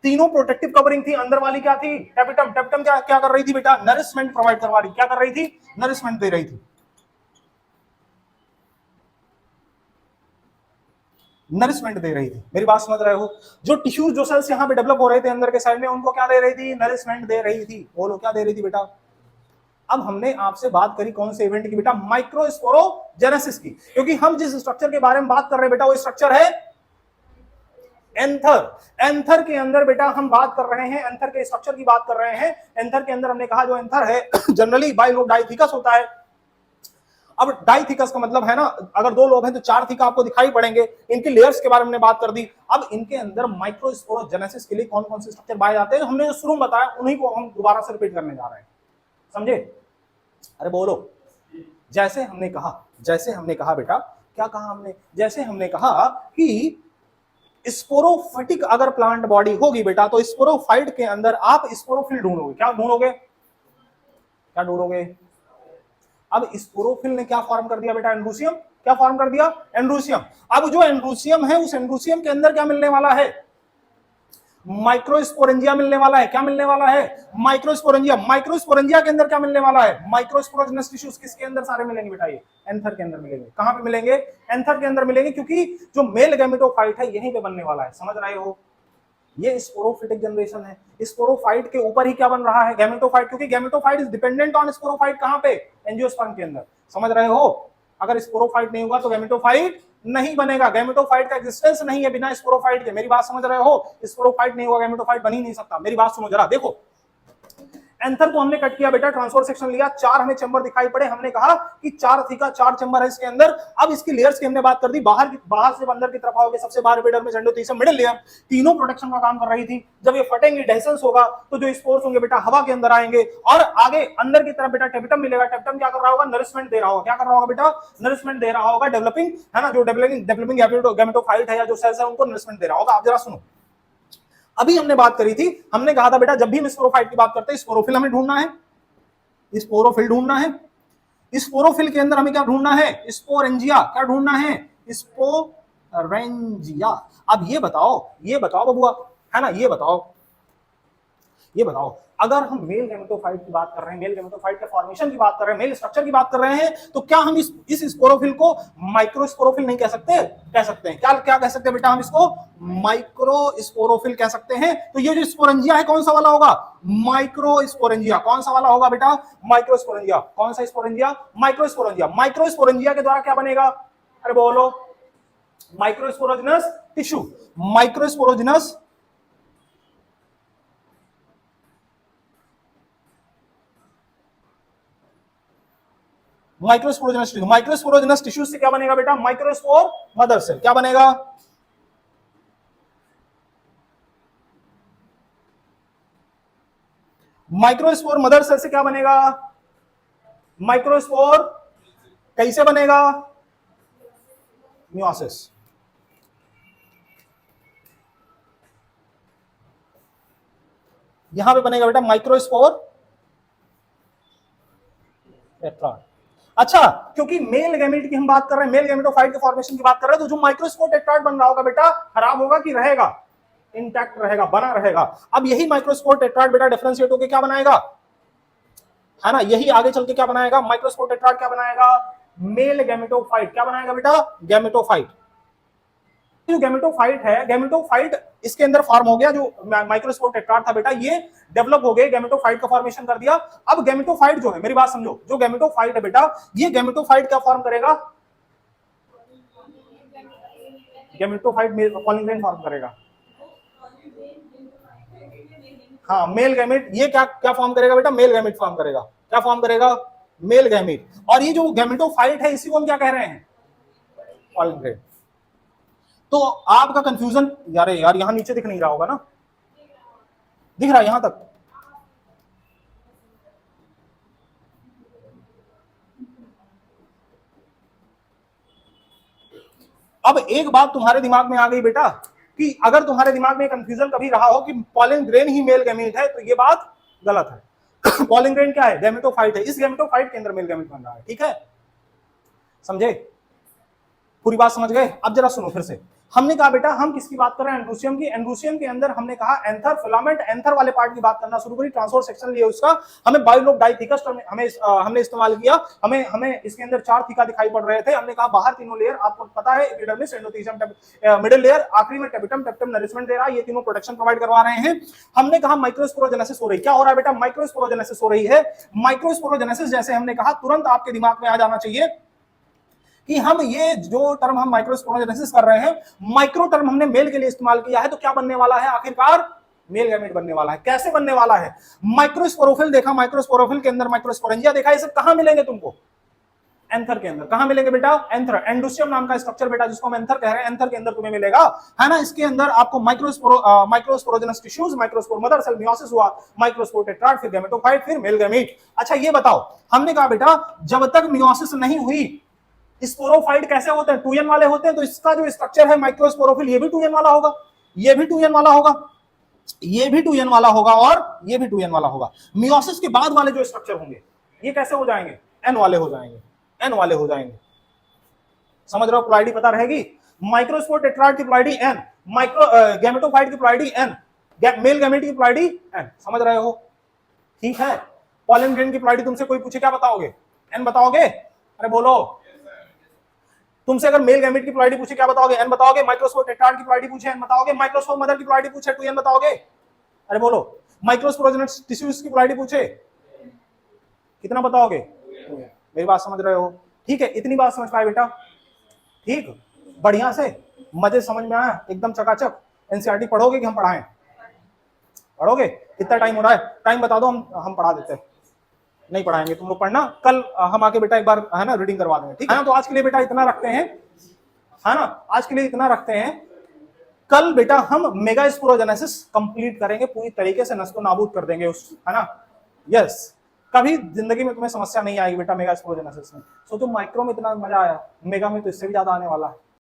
तीनों प्रोटेक्टिव कवरिंग थी। अंदर वाली क्या थी, टेपिटम। टेपिटम क्या क्या कर रही थी बेटा, नरिशमेंट प्रोवाइड करवा रही, क्या कर रही थी, नरिशमेंट दे रही थी, नरिशमेंट दे रही थी, मेरी बात समझ रहे हो। जो टिश्यूज, जो सेल्स यहाँ पे डेवलप हो रहे थे अंदर के साइड में, उनको क्या दे रही थी, नरिशमेंट दे रही थी। बोलो क्या दे रही थी बेटा। अब हमने आपसे बात करी कौन से इवेंट की बेटा, माइक्रोस्पोरोजेनेसिस की, क्योंकि हम जिस स्ट्रक्चर के बारे में बात कर रहे हैं बेटा वो स्ट्रक्चर है एंथर। एंथर के अंदर बेटा हम बात कर रहे हैं, एंथर के स्ट्रक्चर की बात कर रहे हैं। एंथर के अंदर हमने कहा जो एंथर है जनरली बाइलोब डाइथिकस होता है। अब डाइथिकस का मतलब है ना, अगर दो लोब हैं तो चार थीका आपको दिखाई पड़ेंगे। इनकी लेयर्स के बारे में बात कर दी। अब इनके अंदर माइक्रोस्पोरोजेनेसिस के लिए कौन कौन से स्ट्रक्चर पाए जाते हैं, हमने जो शुरू में बताया उन्हीं को हम दोबारा से रिपीट करने जा रहे हैं, समझे, अरे बोलो। जैसे हमने कहा बेटा, क्या कहा हमने, जैसे हमने कहा कि स्पोरोफाइटिक अगर प्लांट बॉडी होगी बेटा, तो स्पोरोफाइट के अंदर आप स्पोरोफिल ढूंढोगे। क्या ढूंढोगे, क्या ढूंढोगे। अब स्पोरोफिल ने क्या फॉर्म कर दिया बेटा, एंड्रोसियम। क्या फॉर्म कर दिया, एंड्रोसियम। अब जो एंड्रोसियम है, उस एंड्रोसियम के अंदर क्या मिलने वाला है, माइक्रोस्पोरेंजिया मिलने वाला है। क्या मिलने वाला है, माइक्रोस्पोरेंजिया। माइक्रोस्पोरेंजिया के अंदर क्या मिलने वाला है, माइक्रोस्पोरोजेनस टिश्यूज। किसके अंदर सारे मिलेंगे बेटा, ये एंथर के अंदर मिलेंगे। कहां पे मिलेंगे, एंथर के अंदर मिलेंगे, क्योंकि जो मेल गैमेटोफाइट है यहीं पे बनने वाला है, समझ रहे हो। ये स्पोरोफिटिक जनरेशन है। स्पोरोफाइट के ऊपर ही क्या बन रहा है, गैमेटोफाइट, क्योंकि gametophyte is dependent on sporophyte. कहां पे, एंजियोस्पर्म के अंदर। समझ रहे हो, अगर स्पोरोफाइट नहीं होगा तो गैमेटोफाइट नहीं बनेगा। गैमेटोफाइट का एग्जिस्टेंस नहीं है बिना स्पोरोफाइट के। मेरी बात समझ रहे हो, स्पोरोफाइट नहीं होगा गैमेटोफाइट बन ही नहीं सकता। मेरी बात सुनो जरा, देखो एंथर को हमने कट किया बेटा, ट्रांसफर सेक्शन लिया, 4 हमें चैम्बर दिखाई पड़े। हमने कहा कि 4 थीका 4 चैम्बर है इसके अंदर। अब इसकी लेयर्स की हमने बात कर दी, बाहर से अंदर की तरफ आओगे, सबसे बाहर एपिडर्मिस, एंडोथीलियम, मिडिल लेयर, तीनों प्रोटेक्शन का काम कर रही थी। जब ये फटेंगे, डेhiscence होगा, तो जो स्पोर्स होंगे बेटा हवा के अंदर आएंगे और आगे अंदर की तरफ बेटा टेपिटम मिलेगा। टेपिटम क्या कर रहा होगा, नरिशमेंट दे रहा होगा। क्या कर रहा होगा बेटा, नरिशमेंट दे रहा होगा, डेवलपिंग है ना, जो डेवलपिंग गैमेटोफाइट है या जो सेल्स है उनको नरिशमेंट दे रहा होगा। आप जरा सुनो, अभी हमने बात करी थी, हमने कहा था बेटा जब भी हम स्पोरोफाइट की बात करते हैं, स्पोरोफिल हमें ढूंढना है, स्पोरोफिल ढूंढना है। स्पोरोफिल के अंदर हमें क्या ढूंढना है, स्पोरेंजिया। क्या ढूंढना है, स्पोरेंजिया। अब ये बताओ बबुआ, है ना, ये बताओ अगर हम मेल गैमेटोफाइट की बात कर रहे हैं, मेल गैमेटोफाइट के फॉर्मेशन की बात कर रहे हैं, मेल स्ट्रक्चर की बात कर रहे हैं, तो क्या हम इस स्पोरोफिल को माइक्रोस्पोरोफिल नहीं कह सकते? कह सकते हैं। क्या कह सकते हैं बेटा, हम इसको माइक्रोस्पोरोफिल कह सकते हैं। तो ये जो स्पोरेंजिया है कौन सा वाला होगा, माइक्रोस्पोरेंजिया। कौन सा वाला होगा बेटा, माइक्रोस्पोरेंजिया। कौन सा स्पोरेंजिया, माइक्रोस्पोरेंजिया। माइक्रोस्पोरेंजिया के द्वारा क्या बनेगा, अरे बोलो, माइक्रोस्पोरोजिनस टिश्यू। माइक्रोस्पोरोजिनस माइक्रोस्पोरोजिनस टिश्यू से क्या बनेगा बेटा, माइक्रोस्पोर मदर सेल। क्या बनेगा, माइक्रोस्पोर मदर सेल से क्या बनेगा, माइक्रोस्पोर। कैसे बनेगा, मियोसिस। यहां पे बनेगा बेटा माइक्रोस्पोर टेट्राड। अच्छा, क्योंकि मेल गैमेट की हम बात कर रहे हैं, मेल गैमेटोफाइट के फॉर्मेशन की बात कर रहे हैं, तो जो माइक्रोस्पोर टेट्राड बन रहा होगा बेटा, खराब होगा कि रहेगा, इंटैक्ट रहेगा, बना रहेगा। अब यही माइक्रोस्पोर टेट्राड बेटा डिफरेंशिएट होकर क्या बनाएगा, है ना, यही आगे चल के क्या बनाएगा, माइक्रोस्पोर टेट्राड क्या बनाएगा, मेल गैमेटोफाइट। क्या बनाएगा बेटा, गैमेटोफाइट। जो गैमेटोफाइट है, गैमेटोफाइट इसके अंदर फॉर्म हो गया। जो माइक्रोस्पोर टेट्राड था बेटा, ये डेवलप हो गए, गैमेटोफाइट का फॉर्मेशन कर दिया। अब गैमेटोफाइट जो है, मेरी बात समझो, जो गैमेटोफाइट है बेटा, ये गैमेटोफाइट क्या फॉर्म करेगा, गैमेटोफाइट पॉलिन ग्रेन फॉर्म करेगा। हाँ, मेल गैमेट। ये क्या फॉर्म करेगा बेटा, मेल गैमेट फॉर्म करेगा। क्या फॉर्म करेगा, मेल गैमेट। और ये जो गैमेटोफाइट है, इसी को हम क्या कह रहे हैं, पॉलिन ग्रेन। तो आपका कंफ्यूजन, यार यहां नीचे दिख नहीं रहा होगा ना, दिख रहा है यहां तक। अब एक बात तुम्हारे दिमाग में आ गई बेटा, कि अगर तुम्हारे दिमाग में कंफ्यूजन कभी रहा हो कि पॉलिन ग्रेन ही मेल गैमेट है, तो ये बात गलत है। पॉलिन ग्रेन क्या है, गैमेटोफाइट है। इस गैमेटोफाइट के अंदर मेल गैमेट बन रहा है। ठीक है, समझे, पूरी बात समझ गए। अब जरा सुनो फिर से, हमने कहा बेटा हम किसकी बात कर रहे हैं, एंड्रोसियम की। एंड्रोसियम के अंदर हमने कहा एंथर, फिलामेंट, एंथर वाले पार्ट की बात करना शुरू करी। ट्रांसवर्स सेक्शन लिया उसका, हमें बायोलोब डाइथिकस हमने इस्तेमाल किया। हमें इसके अंदर 4 थीका दिखाई पड़ रहे थे। हमने कहा बाहर तीनों लेयर आपको पता है, एपिडर्मिस, एंडोथीलियम, मिडिल लेयर, आखिरी में टेपिटम। टेपिटम नरिशमेंट दे रहा है, ये तीनों प्रोटेक्शन प्रोवाइड करवा रहे हैं। हमने कहा माइक्रोस्पोरोजेनेसिस हो रही। क्या हो रहा है बेटा, माइक्रोस्पोरोजेनेसिस हो रही है। माइक्रोस्पोरोजेनेसिस जैसे हमने कहा, तुरंत आपके दिमाग में आ जाना चाहिए कि हम ये जो टर्म हम माइक्रोस्पोरोजेनेसिस कर रहे हैं, माइक्रो टर्म हमने मेल के लिए इस्तेमाल किया है, तो क्या बनने वाला है आखिरकार, मेल गैमेट बनने वाला है। कैसे बनने वाला है, माइक्रोस्पोरोफिल देखा, माइक्रोस्पोरोफिल के अंदर माइक्रोस्पोरेंजिया देखा। ये सब कहां मिलेंगे तुमको, एंथर के अंदर। कहां मिलेंगे बेटा, एंथर। एंडोसियम नाम का स्ट्रक्चर बेटा, जिसको हम एंथर कह रहे हैं, एंथर के अंदर तुम्हें मिलेगा, है ना। इसके अंदर आपको microsporogenous tissues, microspore mother cell, meiosis हुआ, माइक्रोस्पोर टेट्राड, फिर गैमेटोफाइट, फिर मेल गैमेट। अच्छा ये बताओ, हमने कहा बेटा जब तक मियोसिस नहीं हुई, स्पोरोफाइट कैसे होते हैं, 2n वाले होते हैं। तो इसका जो स्ट्रक्चर है माइक्रोस्पोरोफिल, ये भी 2n वाला होगा, ये भी 2n वाला होगा, ये भी 2n वाला होगा, और ये भी 2n वाला होगा। मियोसिस के बाद वाले जो स्ट्रक्चर होंगे, ये कैसे हो जाएंगे, n वाले हो जाएंगे, n वाले हो जाएंगे। समझ रहे हो, प्लॉइडी पता रहेगी। माइक्रोस्पोर टेट्राड की प्लॉइडी n, गैमेटोफाइट की प्लॉइडी n, मेल गैमेट की प्लॉइडी n। समझ रहे हो, ठीक है। पॉलिन ग्रेन की प्लॉइडी तुमसे कोई पूछे क्या बताओगे, n बताओगे, अरे बोलो। तुमसे अगर मेल गैमेट की प्लॉइडी पूछे क्या बताओगे? एन बताओगे। माइक्रोस्पोर टेट्राड की प्लॉइडी पूछे एन बताओगे। माइक्रोस्पोर मदर की प्लॉइडी पूछे 2n बताओगे। अरे बोलो। माइक्रोस्पोरोजेनस टिश्यूज की प्लॉइडी पूछे कितना बताओगे? मेरी बात समझ रहे हो? ठीक है, इतनी बात समझ पाए बेटा? ठीक, बढ़िया से मजे समझ में आया एकदम चकाचक। एनसीईआरटी पढ़ोगे कि हम पढ़ाएं? पढ़ोगे? कितना टाइम हो रहा है? टाइम बता दो, हम पढ़ा देते हैं। नहीं पढ़ाएंगे, तुम लोग पढ़ना। कल हम आके बेटा एक बार है ना रीडिंग करवा देंगे, ठीक है ना? तो आज के लिए बेटा इतना रखते हैं, है ना? आज के लिए इतना रखते हैं। कल बेटा हम मेगास्पोरोजेनेसिस कंप्लीट करेंगे, पूरी तरीके से नस्लो नाबूद कर देंगे उस, है ना? यस। कभी जिंदगी में तुम्हें समस्या नहीं आएगी बेटा मेगास्पोरोजेनेसिस में। सोचो माइक्रो में इतना मजा आया, मेगा में तो इससे भी ज्यादा आने वाला है।